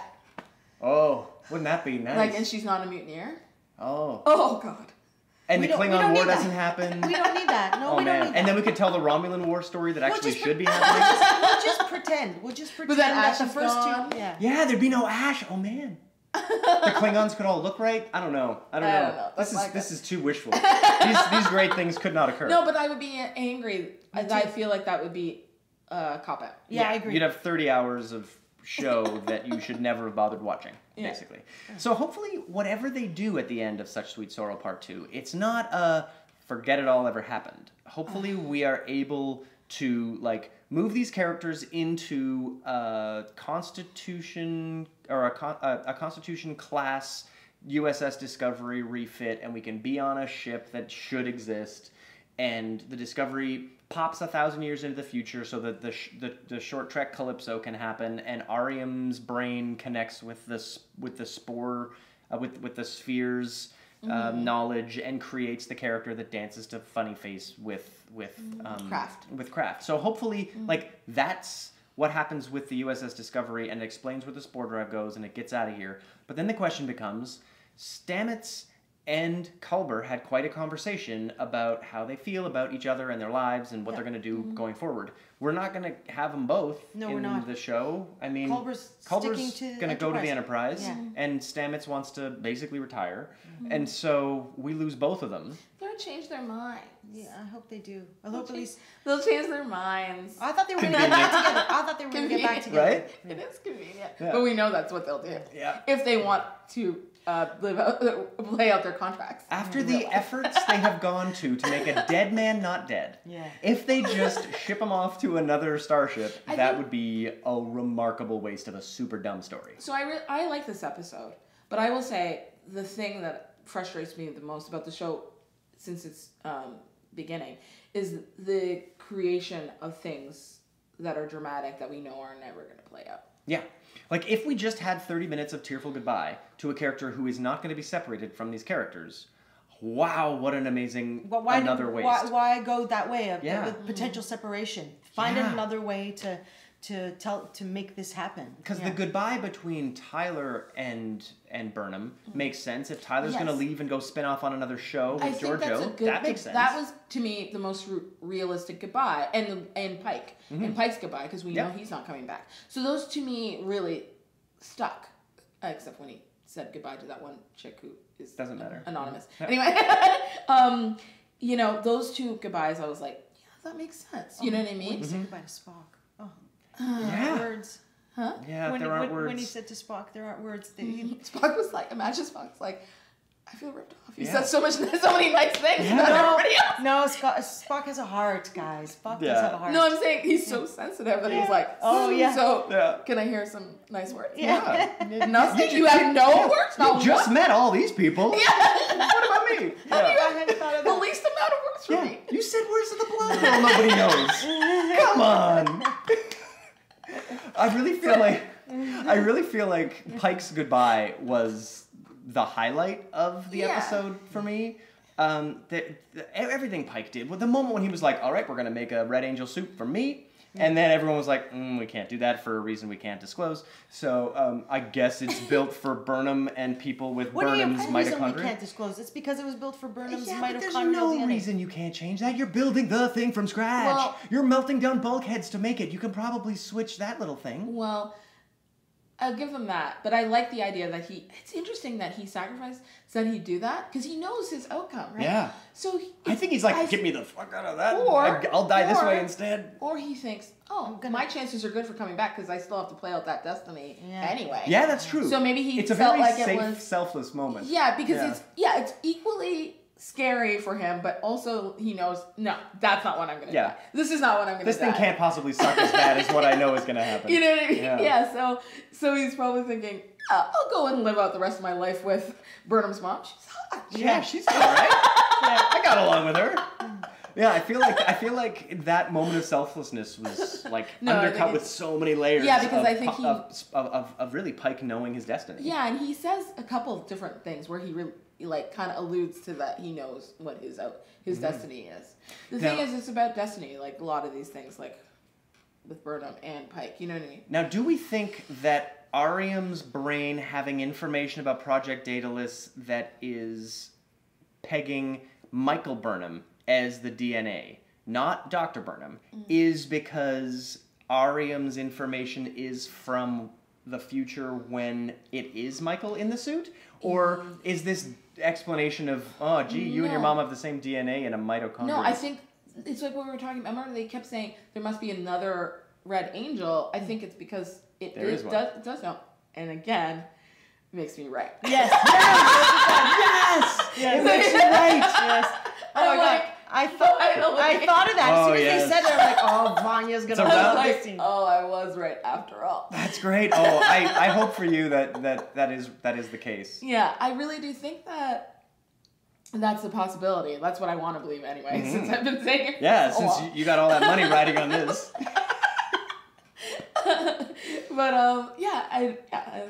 Oh, wouldn't that be nice? Like, and she's not a mutineer. Oh. Oh God. And the Klingon War doesn't happen. We don't need that. No, oh, we man. don't need that. And then we could tell the Romulan War story that actually should be happening. We'll just pretend. We'll just pretend then that Ash the is first gone. two. Yeah. Yeah, there'd be no Ash. Oh, man. The Klingons could all look right. I don't know. I don't know. This is too wishful. these great things could not occur. No, but I would be angry. I feel like that would be a cop out. Yeah, I agree. You'd have 30 hours of show that you should never have bothered watching, basically. So hopefully, whatever they do at the end of Such Sweet Sorrow Part 2, it's not a forget it all ever happened. Hopefully, we are able to like move these characters into a Constitution or a Constitution class USS Discovery refit, and we can be on a ship that should exist, and the Discovery pops 1,000 years into the future so that the short trek Calypso can happen, and Ariam's brain connects with the spore with the spheres knowledge and creates the character that dances to Funny Face with Craft. So hopefully like that's what happens with the USS Discovery, and it explains where the spore drive goes and it gets out of here. But then the question becomes, Stamets and Culber had quite a conversation about how they feel about each other and their lives and what they're going to do going forward. We're not going to have them both in the show. I mean, Culber's going to go to the Enterprise, and Stamets wants to basically retire. And so we lose both of them. They'll change their minds. Yeah, I hope they do. I hope at least they'll change their minds. I thought they were going to get back together. I thought they were going to get back together. Right? It is convenient. Yeah. But we know that's what they'll do. Yeah. If they want to play out their contracts. After the efforts they have gone to make a dead man not dead, if they just ship him off to another starship, that would be a remarkable waste of a super dumb story. So I like this episode, but I will say the thing that frustrates me the most about the show since its beginning is the creation of things that are dramatic that we know are never going to play out. Yeah. Like, if we just had 30 minutes of tearful goodbye to a character who is not going to be separated from these characters, wow, what an amazing another waste. Why go that way with potential separation? Find another way to make this happen. Because the goodbye between Tyler and Burnham makes sense. If Tyler's going to leave and go spin off on another show with Giorgio, that makes sense. That was, to me, the most realistic goodbye. And Pike. And Pike's goodbye, because we know he's not coming back. So those, to me, really stuck. Except when he said goodbye to that one chick who is doesn't matter. Anonymous. Anyway, those two goodbyes, I was like, yeah, that makes sense. You know what I mean? When he said goodbye to Spock. Words. Huh? Yeah, there aren't words. When he said to Spock, there aren't words. Spock was like, imagine Spock's like, I feel ripped off. He said so many nice things about everybody else. No, Spock has a heart, guys. Spock does have a heart. No, I'm saying he's so sensitive that he's like, can I hear some nice words? Yeah. Nothing? You have no words? You just met all these people. Yeah. What about me? How do you have the least amount of words for me? You said words of the blood. Well, nobody knows. Come on. I really feel like Pike's goodbye was the highlight of the episode for me. Everything Pike did, with the moment when he was like, "All right, we're gonna make a Red Angel soup for me," and then everyone was like, "We can't do that for a reason we can't disclose." So I guess it's built for Burnham and people with Burnham's mitochondria. We can't disclose. It's because it was built for Burnham's mitochondria. But there's no reason you can't change that. You're building the thing from scratch. Well, you're melting down bulkheads to make it. You can probably switch that little thing. Well, I'll give him that, but I like the idea that it's interesting that he said he'd do that, because he knows his outcome, right? Yeah. So I think he's like, get me the fuck out of that, or I'll die this way instead. Or he thinks, my chances are good for coming back, because I still have to play out that destiny anyway. Yeah, that's true. So maybe it's a very safe, selfless moment. Yeah, because it's equally scary for him, but also he knows, no, that's not what I'm going to do. This is not what I'm going to do. This thing can't possibly suck as bad as what I know is going to happen. You know what I mean? Yeah, so he's probably thinking, I'll go and live out the rest of my life with Burnham's mom. She's hot. Yeah, she's all right. I got along with her. Yeah, I feel like that moment of selflessness was like undercut with so many layers. Yeah, because I think of really Pike knowing his destiny. Yeah, and he says a couple of different things where he really kind of alludes to that he knows what his destiny is. The thing is, it's about destiny, like a lot of these things, like with Burnham and Pike. You know what I mean? Now, do we think that Ariam's brain having information about Project Daedalus that is pegging Michael Burnham as the DNA, not Dr. Burnham, is because Ariam's information is from the future when it is Michael in the suit? Or is this explanation of, oh, gee, you and your mom have the same DNA and a mitochondria? No, I think it's like what we were talking about. Remember, they kept saying there must be another Red Angel. I think it's because it does know. And again, it makes me right. Yes. Yes! It makes you right! Yes. Oh my God. I thought of that. As soon as they said it, I'm like, oh, Vanya's going to love this scene. Oh, I was right after all. That's great. Oh, I hope for you that is the case. Yeah, I really do think that that's a possibility. That's what I want to believe anyway, since I've been saying it. Yeah, since you got all that money riding on this. But I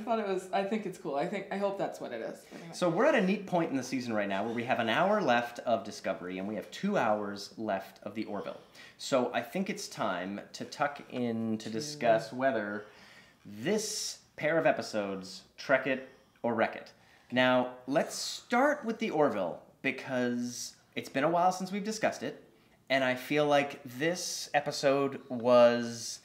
thought it was. I think it's cool. I hope that's what it is. Anyway. So we're at a neat point in the season right now where we have an hour left of Discovery and we have 2 hours left of the Orville. So I think it's time to tuck in to discuss whether this pair of episodes trek it or wreck it. Now let's start with the Orville because it's been a while since we've discussed it, and I feel like this episode was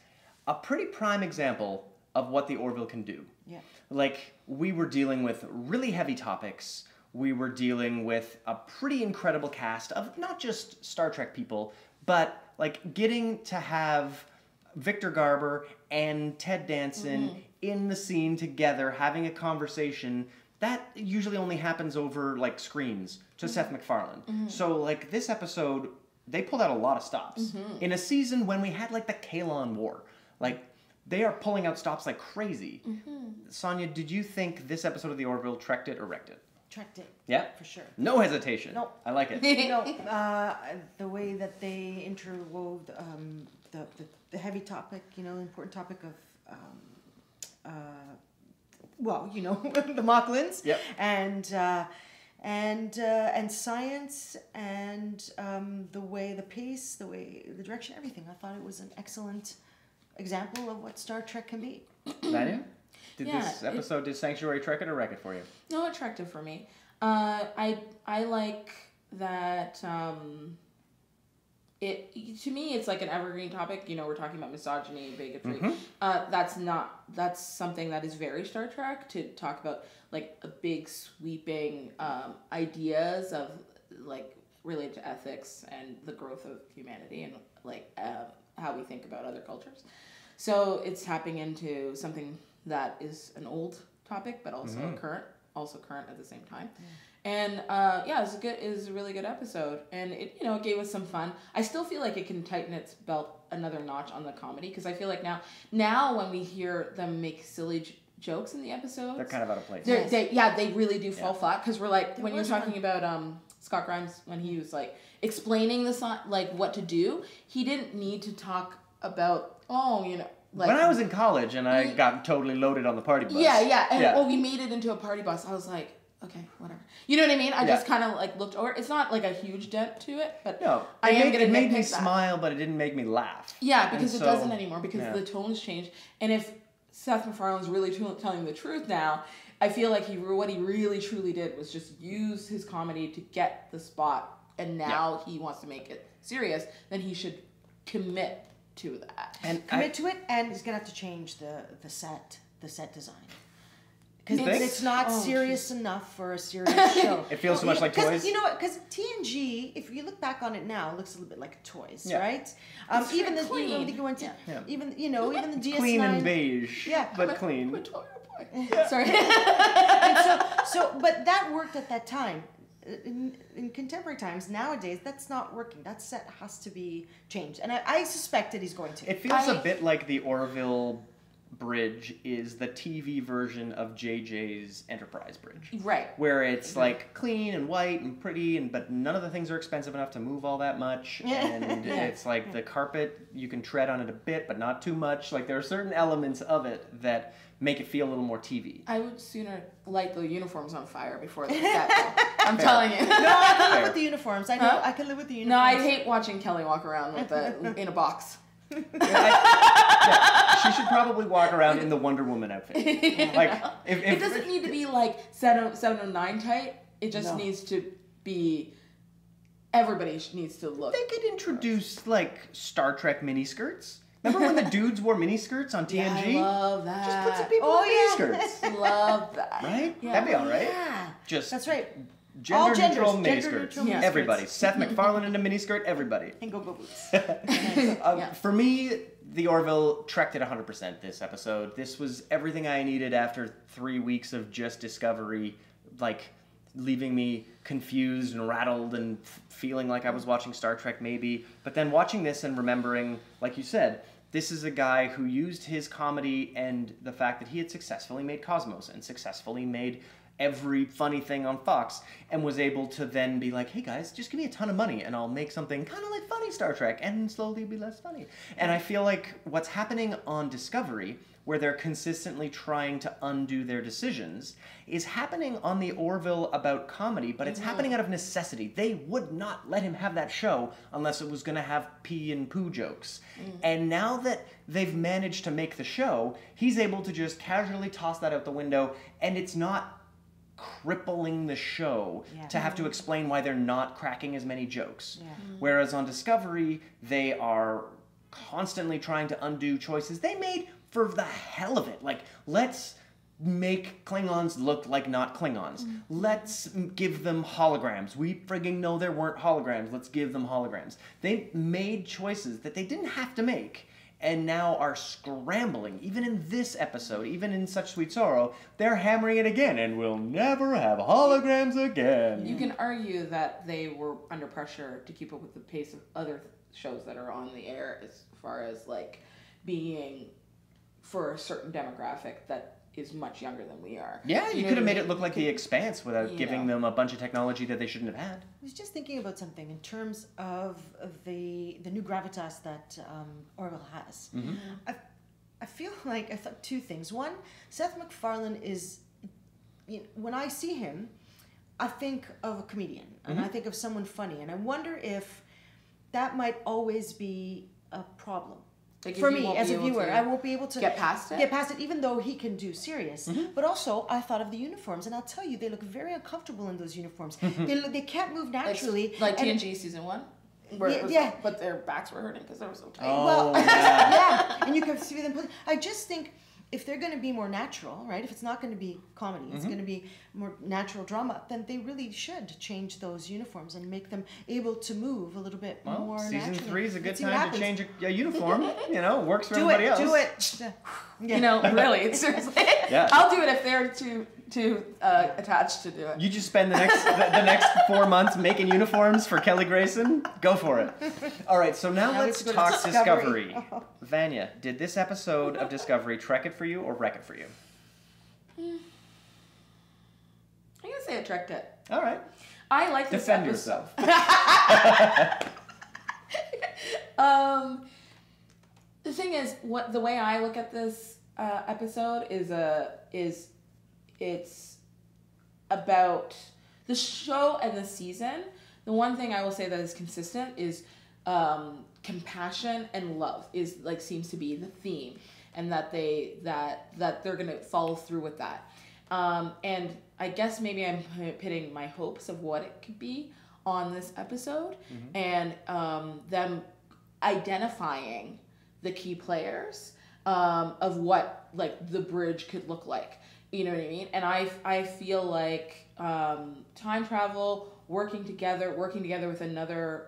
a pretty prime example of what the Orville can do. Yeah. Like, we were dealing with really heavy topics. We were dealing with a pretty incredible cast of not just Star Trek people, but, like, getting to have Victor Garber and Ted Danson in the scene together, having a conversation. That usually only happens over, like, screens to Seth MacFarlane. So, like, this episode, they pulled out a lot of stops. In a season when we had, like, the Kaelon War. Like, they are pulling out stops like crazy. Sonia, did you think this episode of The Orville trekked it or wrecked it? Trekked it. Yeah? For sure. No hesitation. No. I like it. The way that they interwove the heavy topic, important topic of, the Mocklins. Yep. And science and the pace, the direction, everything. I thought it was an excellent example of what Star Trek can be. Vanya? Did Sanctuary trek it or wreck it for you? No, it trekked it for me. I like that. To me, it's like an evergreen topic. We're talking about misogyny, bigotry. That's something that is very Star Trek, to talk about like a big sweeping ideas of like related to ethics and the growth of humanity and like how we think about other cultures. So it's tapping into something that is an old topic, but also current at the same time. And it was a really good episode, and it gave us some fun. I still feel like it can tighten its belt another notch on the comedy, because I feel like now when we hear them make silly jokes in the episodes, they're kind of out of place. They really do fall flat, because we're like, when you're talking about Scott Grimes, when he was like explaining the song, like what to do, he didn't need to talk about like, when I was in college and I got totally loaded on the party bus. And we made it into a party bus. I was like, okay, whatever. You know what I mean? I just kind of like looked over. It's not like a huge dent to it, but no, it made me smile, but it didn't make me laugh. Yeah, because it doesn't anymore, because the tone's changed. And if Seth MacFarlane's really telling the truth now, I feel like what he really truly did was just use his comedy to get the spot, and now he wants to make it serious. Then he should commit to that. And commit to it, and he's gonna have to change the set design. Because it's not serious enough for a serious show. It feels so much like toys. You know what? Because TNG, if you look back on it now, it looks a little bit like toys, right? Even the clean. Even the DS9. Clean and beige. Yeah, but clean. Sorry. But that worked at that time. In contemporary times, nowadays, that's not working. That set has to be changed, and I suspect that he's going to. It feels a bit like the Orville bridge is the TV version of JJ's Enterprise bridge. Right. Where it's like clean and white and pretty, but none of the things are expensive enough to move all that much. And it's like the carpet, you can tread on it a bit, but not too much. Like there are certain elements of it that make it feel a little more TV. I would sooner light the uniforms on fire before the set. I'm telling you. No, I can live with the uniforms. I can live with the uniforms. No, I hate watching Kelly walk around with in a box. She should probably walk around in the Wonder Woman outfit. Like, if it doesn't need to be like 709 tight. It just needs to be. Everybody needs to look. They could introduce like Star Trek miniskirts. Remember when the dudes wore miniskirts on TNG? Yeah, I love that. Just put some people in miniskirts. Love that. Right? Yeah. That'd be all right. Yeah. Just that's right. Gender neutral genders, miniskirts. gender neutral miniskirts. Everybody. Seth MacFarlane in a miniskirt. Everybody. And go boots. For me, the Orville trekked it 100% this episode. This was everything I needed after 3 weeks of just Discovery, like leaving me confused and rattled and feeling like I was watching Star Trek maybe. But then watching this and remembering, like you said, this is a guy who used his comedy and the fact that he had successfully made Cosmos and successfully made every funny thing on Fox and was able to then be like, hey guys, just give me a ton of money and I'll make something kind of like funny Star Trek and slowly be less funny. And I feel like what's happening on Discovery, where they're consistently trying to undo their decisions, is happening on the Orville about comedy, but it's happening out of necessity. They would not let him have that show unless it was going to have pee and poo jokes. And now that they've managed to make the show, he's able to just casually toss that out the window, and it's not crippling the show to have to explain why they're not cracking as many jokes. Whereas on Discovery, they are constantly trying to undo choices they made for the hell of it. Like, let's make Klingons look like not Klingons. Let's give them holograms. We frigging know there weren't holograms. Let's give them holograms. They made choices that they didn't have to make, and now are scrambling. Even in this episode, even in Such Sweet Sorrow, they're hammering it again, and we'll never have holograms again. You can argue that they were under pressure to keep up with the pace of other shows that are on the air, as far as like being for a certain demographic that is much younger than we are. Yeah, you could have made it look like The Expanse without giving them a bunch of technology that they shouldn't have had. I was just thinking about something in terms of the new gravitas that Orville has. I feel like I thought two things. One, Seth MacFarlane is, when I see him, I think of a comedian and I think of someone funny, and I wonder if that might always be a problem. Like for me as a viewer, I won't be able to get past it. Even though he can do serious. But also, I thought of the uniforms, and I'll tell you, they look very uncomfortable in those uniforms. They can't move naturally. Like TNG season 1. Yeah, but their backs were hurting because they were so tight. Oh, well, yeah. and you can see them. I just think if they're going to be more natural, right? If it's not going to be comedy, it's going to be more natural drama, then they really should change those uniforms and make them able to move a little bit more season naturally. 3 is a good time to change a uniform. Works for do everybody else. Do it. Yeah. Really, seriously. Yeah. I'll do it if they're too attached to do it. You just spend the next 4 months making uniforms for Kelly Grayson. Go for it. All right, so now let's talk Discovery. Vanya, did this episode of Discovery trek it for you or wreck it for you? I'm gonna say it trekked it. All right. I like this Defend episode. yourself. The thing is, the way I look at this episode is it's about the show and the season. The one thing I will say that is consistent is compassion and love seems to be the theme, and that they're gonna follow through with that. And I guess maybe I'm pitting my hopes of what it could be on this episode, and them identifying the key players of what like the bridge could look like. You know what I mean? And I feel like time travel, working together with another,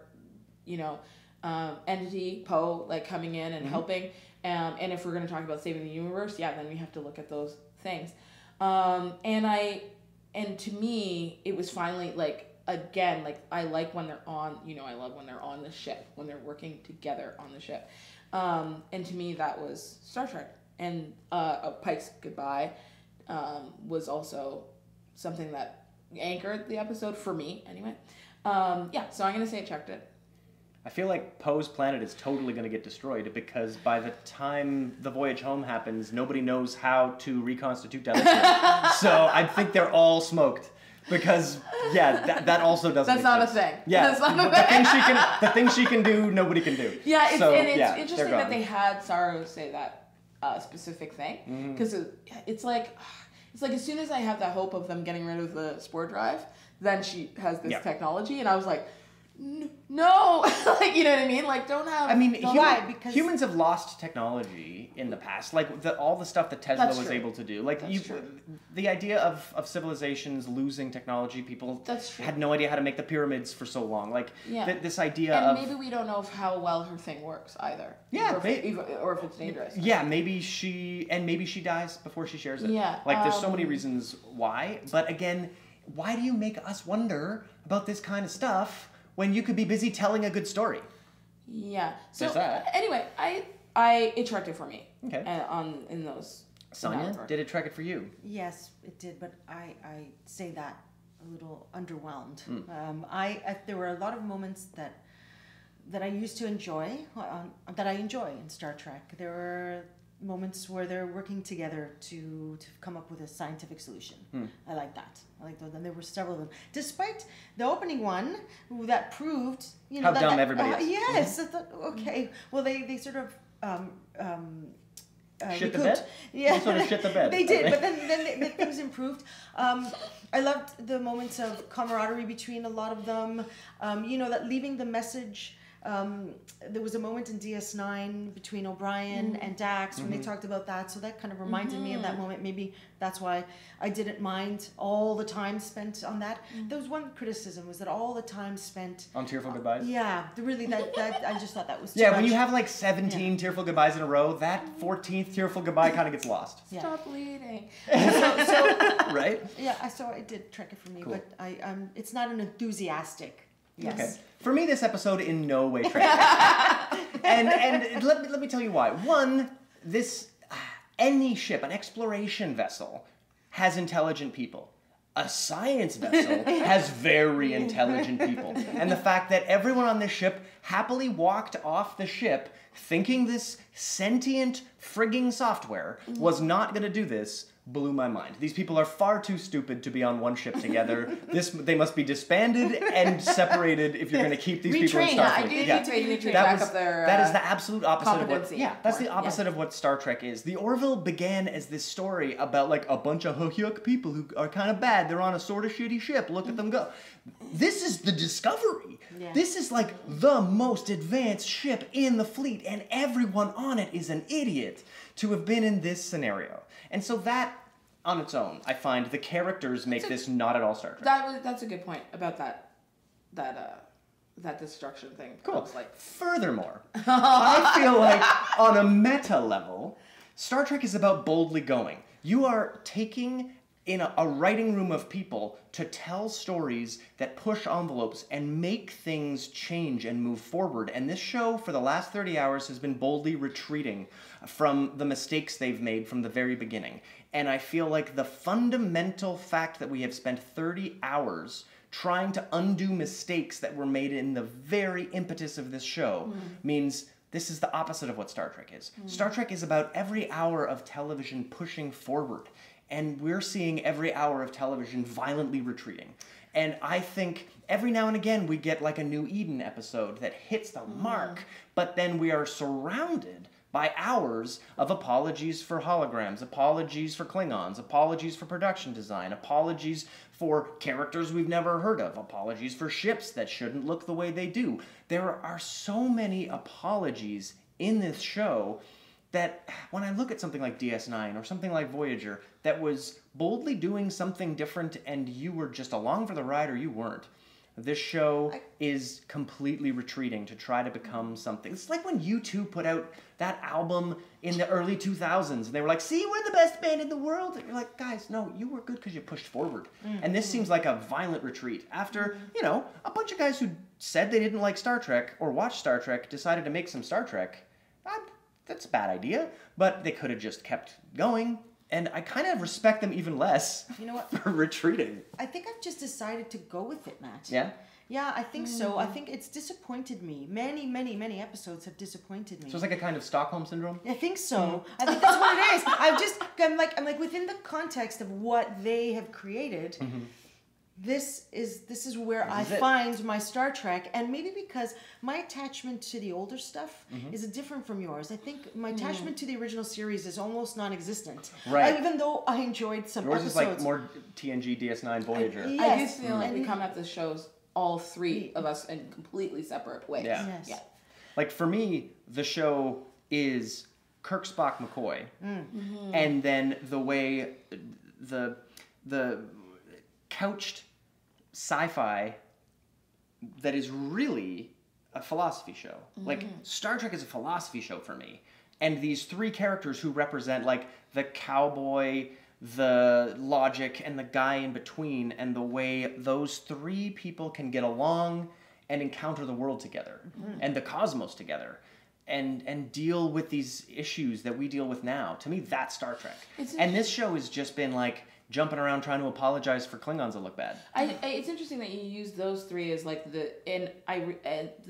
entity, Poe, like coming in and helping. And if we're going to talk about saving the universe, then we have to look at those things. And to me, it was finally again, I like when they're on, I love when they're on the ship, when they're working together on the ship. And to me, that was Star Trek. And Pike's goodbye was also something that anchored the episode for me, anyway. So I'm going to say it checked it. I feel like Poe's planet is totally going to get destroyed because by the time the voyage home happens, nobody knows how to reconstitute Delicious. So I think they're all smoked. Because that also doesn't. That's not exist. a thing. Yeah, that's not a thing. The things she can do, nobody can do. Yeah, it's interesting they're that they had Saru say that specific thing, because it's like as soon as I have that hope of them getting rid of the spore drive, then she has this technology, and I was like, no, like, you know what I mean? Like, don't have. I mean, why? Because humans have lost technology in the past, like all the stuff that Tesla was true. able to do. Like That's true. The idea of civilizations losing technology, people had no idea how to make the pyramids for so long. Like this idea and of maybe we don't know how well her thing works either. Yeah, or if it's dangerous. Yeah, maybe she dies before she shares it. Yeah, like there's so many reasons why. But again, why do you make us wonder about this kind of stuff when you could be busy telling a good story? Yeah. So there's that. Anyway, it tracked it for me. Okay. In those. Sonia, did it track it for you? Yes, it did, but I say that a little underwhelmed. There were a lot of moments that I used to enjoy, that I enjoy in Star Trek. There were moments where they're working together to come up with a scientific solution. I like that. I like those, and there were several of them. Despite the opening one that proved, how dumb everybody is. Yes. I thought, okay. Well, they sort of shit the bed? Yeah. They sort of shit the bed. They did, but then things improved. I loved the moments of camaraderie between a lot of them. That leaving the message. There was a moment in DS9 between O'Brien and Dax when they talked about that, so that kind of reminded me of that moment. Maybe that's why I didn't mind all the time spent on that. There was one criticism, was that all the time spent on tearful goodbyes. Yeah, really, that I just thought that was too yeah. much. When you have like 17 tearful goodbyes in a row, that 14th tearful goodbye kind of gets lost. Stop bleeding. Right? Yeah, so I did track it for me, but it's not an enthusiastic. Yes. Okay. For me, this episode in no way tracked. and let me tell you why. One, any ship, an exploration vessel, has intelligent people. A science vessel has very intelligent people. And the fact that everyone on this ship happily walked off the ship thinking this sentient frigging software was not going to do this blew my mind. These people are far too stupid to be on one ship together. They must be disbanded and separated if you're going to keep these people in Starfleet. That is the absolute opposite of what. That's the opposite of what Star Trek is. The Orville began as this story about like a bunch of yuck people who are kind of bad. They're on a sort of shitty ship. Look at them go. This is the Discovery. Yeah. This is like the most advanced ship in the fleet, and everyone on it is an idiot to have been in this scenario. And so that, on its own, I find the characters make this not at all Star Trek. That's a good point about that destruction thing. Cool. Furthermore, I feel like on a meta level, Star Trek is about boldly going. You are taking in a writing room of people to tell stories that push envelopes and make things change and move forward. And this show, for the last 30 hours, has been boldly retreating from the mistakes they've made from the very beginning. And I feel like the fundamental fact that we have spent 30 hours trying to undo mistakes that were made in the very impetus of this show means this is the opposite of what Star Trek is. Star Trek is about every hour of television pushing forward. And we're seeing every hour of television violently retreating. And I think every now and again we get like a New Eden episode that hits the mark, but then we are surrounded by hours of apologies for holograms, apologies for Klingons, apologies for production design, apologies for characters we've never heard of, apologies for ships that shouldn't look the way they do. There are so many apologies in this show that when I look at something like DS9 or something like Voyager that was boldly doing something different and you were just along for the ride or you weren't, this show is completely retreating to try to become something. It's like when U2 put out that album in the early 2000s and they were like, see, we're the best band in the world. And you're like, guys, no, you were good because you pushed forward. And this seems like a violent retreat after, a bunch of guys who said they didn't like Star Trek or watch Star Trek decided to make some Star Trek. That's a bad idea, but they could have just kept going. And I kind of respect them even less for retreating. I think I've just decided to go with it, Matt. Yeah? Yeah, I think so. I think it's disappointed me. Many, many, many episodes have disappointed me. So it's like a kind of Stockholm syndrome? I think so. I think that's what it is. I'm like within the context of what they have created, this is where I find my Star Trek, and maybe because my attachment to the older stuff is different from yours. I think my attachment to the original series is almost non-existent. Right. Even though I enjoyed some yours episodes. is like more TNG, DS9, Voyager. I do feel like we come at the shows, all three of us, in completely separate ways. Yeah. Yes. Yeah. Like for me, the show is Kirk, Spock, McCoy, and then the way the couched sci-fi that is really a philosophy show. Like Star Trek is a philosophy show for me, and these three characters who represent like the cowboy, the logic, and the guy in between, and the way those three people can get along and encounter the world together and the cosmos together. And deal with these issues that we deal with now. To me, that's Star Trek. And this show has just been like jumping around trying to apologize for Klingons that look bad. It's interesting that you use those three as like the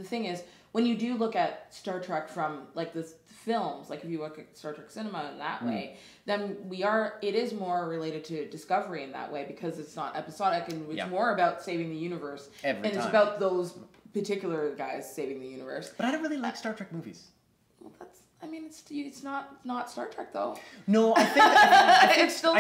thing is, when you do look at Star Trek from like the films, like if you look at Star Trek cinema in that way, then it is more related to Discovery in that way, because it's not episodic and it's more about saving the universe. It's about those particular guys saving the universe. But I don't really like Star Trek movies. Well, it's not Star Trek though. No, I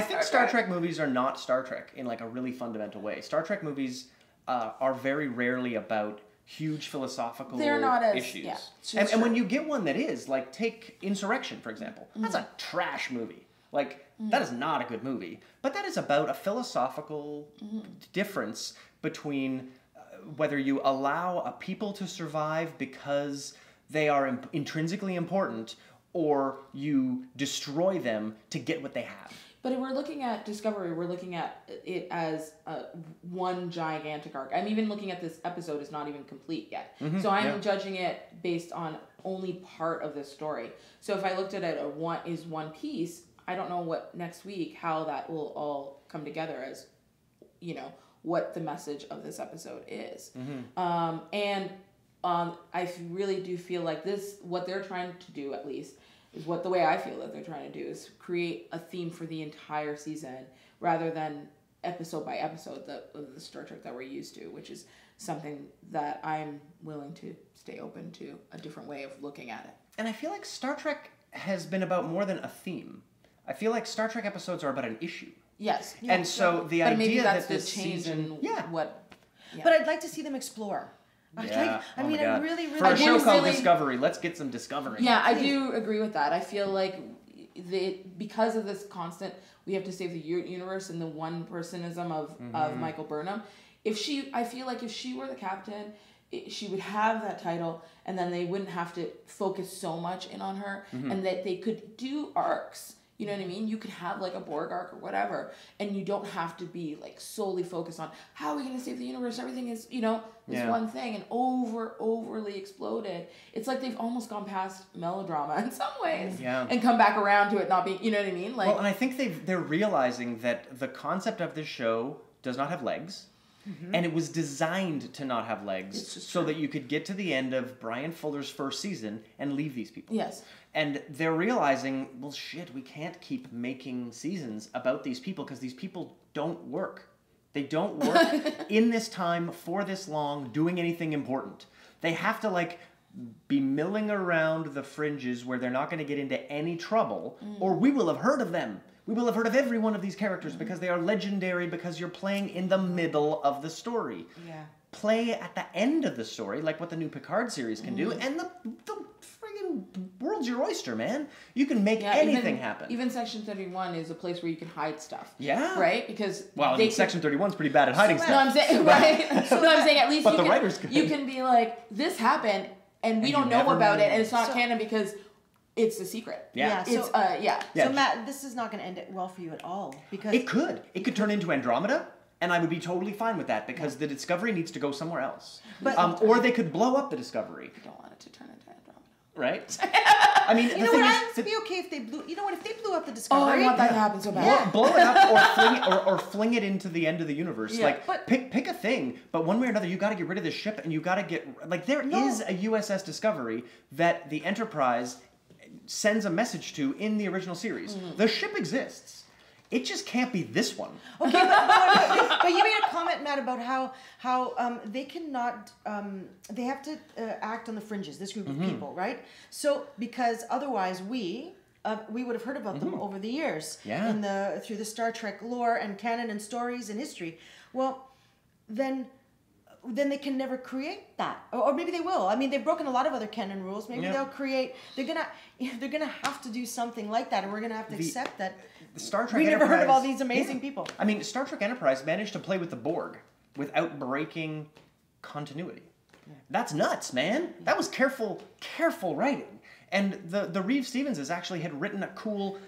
think Star Trek movies are not Star Trek in like a really fundamental way. Star Trek movies are very rarely about huge philosophical issues. Yeah, and when you get one that is, like, take Insurrection, for example. That's a trash movie. Like, that is not a good movie. But that is about a philosophical difference between whether you allow a people to survive because they are intrinsically important, or you destroy them to get what they have. But if we're looking at Discovery, we're looking at it as one gigantic arc. I'm even looking at this episode is not even complete yet. So I'm judging it based on only part of the story. So if I looked at it as one piece, I don't know what next week, how that will all come together as, what the message of this episode is. I really do feel like what they're trying to do, at least, is the way I feel that they're trying to do is create a theme for the entire season rather than episode by episode the Star Trek that we're used to, which is something that I'm willing to stay open to a different way of looking at it. And I feel like Star Trek has been about more than a theme. I feel like Star Trek episodes are about an issue. Yes. Yeah, and so the idea maybe that's that this change season... But I'd like to see them explore. Yeah. I really... For a show called Discovery, let's get some discovering. Yeah, I do agree with that. I feel like because of this constant, we have to save the universe and the one-personism of Michael Burnham. I feel like if she were the captain, she would have that title, and then they wouldn't have to focus so much in on her, and that they could do arcs. You know what I mean? You could have like a Borg arc or whatever, and you don't have to be like solely focused on how are we going to save the universe. Everything is, this one thing, and overly exploded. It's like they've almost gone past melodrama in some ways, and come back around to it not being, you know what I mean? Like, well, and I think they're realizing that the concept of this show does not have legs. And it was designed to not have legs so that you could get to the end of Brian Fuller's first season and leave these people. Yes. And they're realizing, well, shit, we can't keep making seasons about these people because these people don't work. They don't work in this time for this long doing anything important. They have to, be milling around the fringes where they're not going to get into any trouble, or we will have heard of them. We will have heard of every one of these characters because they are legendary, because you're playing in the middle of the story. Yeah. Play at the end of the story, like what the new Picard series can do, and the friggin' world's your oyster, man. You can make anything happen. Even Section 31 is a place where you can hide stuff. Yeah. Right? Because Section 31's pretty bad at hiding stuff. No, I'm saying, right? No, I'm saying at least but the writers can. You can be like, this happened, and we don't know about it, and it's not canon because... it's a secret. Yeah. So Matt, this is not going to end it well for you at all, because it could turn into Andromeda, and I would be totally fine with that because the Discovery needs to go somewhere else. But or they could blow up the Discovery. I don't want it to turn into Andromeda. Right? I mean, I'd be okay if they blew. You know what? If they blew up the Discovery, I want that to happen so bad. Blow it up, or fling it into the end of the universe. Yeah, pick a thing, but one way or another, you got to get rid of this ship, and you got to get there is a USS Discovery that the Enterprise sends a message to in the original series. The ship exists. it just can't be this one. Okay, but you made a comment, Matt, about how they cannot, they have to act on the fringes, this group of people, right? So, because otherwise we would have heard about them over the years through the Star Trek lore and canon and stories and history. Well, then they can never create that, or maybe they will. I mean, they've broken a lot of other canon rules. Maybe they'll create. They're gonna have to do something like that, and we're gonna have to accept that. The Star Trek we never Enterprise, heard of all these amazing people. I mean, Star Trek Enterprise managed to play with the Borg without breaking continuity. Yeah. That's nuts, man. That was careful writing. And the Reeve Stevenses actually had written a cool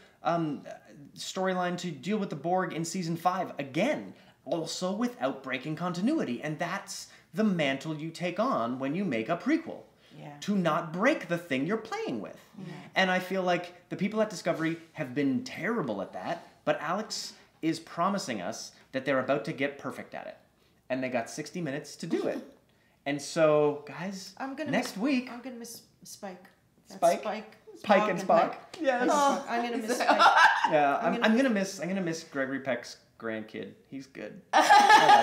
storyline to deal with the Borg in season 5 again, also without breaking continuity. And that's the mantle you take on when you make a prequel. Yeah. To not break the thing you're playing with. Yeah. And I feel like the people at Discovery have been terrible at that, but Alex is promising us that they're about to get perfect at it. And they got 60 minutes to do it. And so, guys, next week... I'm going to miss Spike. Spike? Pike and Spock. Yes. Oh, I'm going to miss Spike. Yeah, I'm going to miss Gregory Peck's grandkid. He's good. I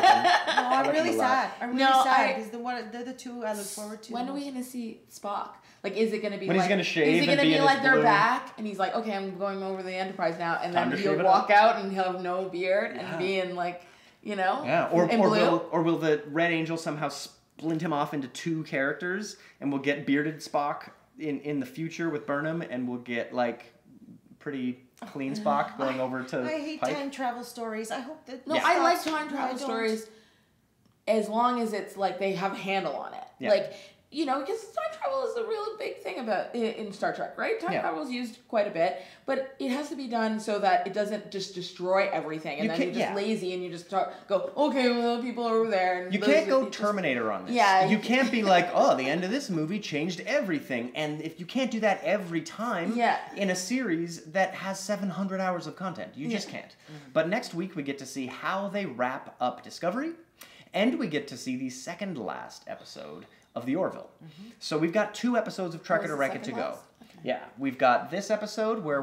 like him. No, I'm really sad. I'm really sad because they're the two I look forward to. When are we gonna see Spock? Like, is it gonna be when he's gonna shave? Is it gonna be like they're blue? back and he's like, okay, I'm going over the Enterprise now, and then he'll walk out and he'll have no beard and be in like, yeah, or will the Red Angel somehow splint him off into 2 characters, and we'll get bearded Spock in the future with Burnham, and we'll get like pretty clean Spock going over to I hate Pike. Time travel stories. I hope that... No, I like time travel stories as long as it's like they have a handle on it. Yeah. Like, because time travel is a really big thing about in Star Trek, right? Time travel is used quite a bit, but it has to be done so that it doesn't just destroy everything, and then you're just lazy and you just go, okay, well, the people are over there. And you can't go Terminator on this. Yeah. You can't be like, oh, the end of this movie changed everything, and if you can't do that every time in a series that has 700 hours of content, you just can't. Mm-hmm. But next week we get to see how they wrap up Discovery, and we get to see the second last episode of the Orville. Mm-hmm. So we've got 2 episodes of Trek It or Wreck It to go. Okay. Yeah, we've got this episode where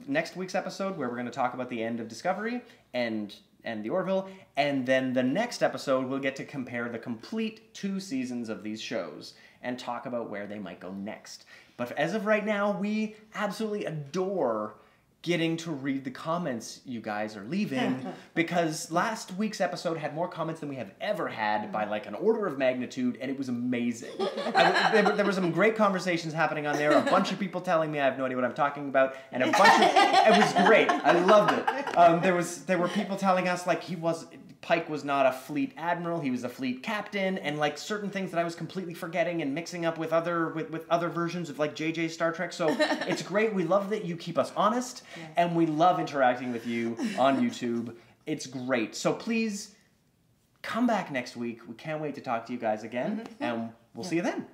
next week's episode where we're gonna talk about the end of Discovery and the Orville, and then the next episode we'll get to compare the complete 2 seasons of these shows and talk about where they might go next. But as of right now, we absolutely adore getting to read the comments you guys are leaving, because last week's episode had more comments than we have ever had by like an order of magnitude, and it was amazing. There were some great conversations happening on there, a bunch of people telling me I have no idea what I'm talking about, and it was great. I loved it. There were people telling us like Pike was not a fleet admiral, he was a fleet captain, and like certain things that I was completely forgetting and mixing up with other versions of like JJ's Star Trek. So it's great. We love that you keep us honest, and we love interacting with you on YouTube. It's great. So please come back next week. We can't wait to talk to you guys again, and we'll see you then.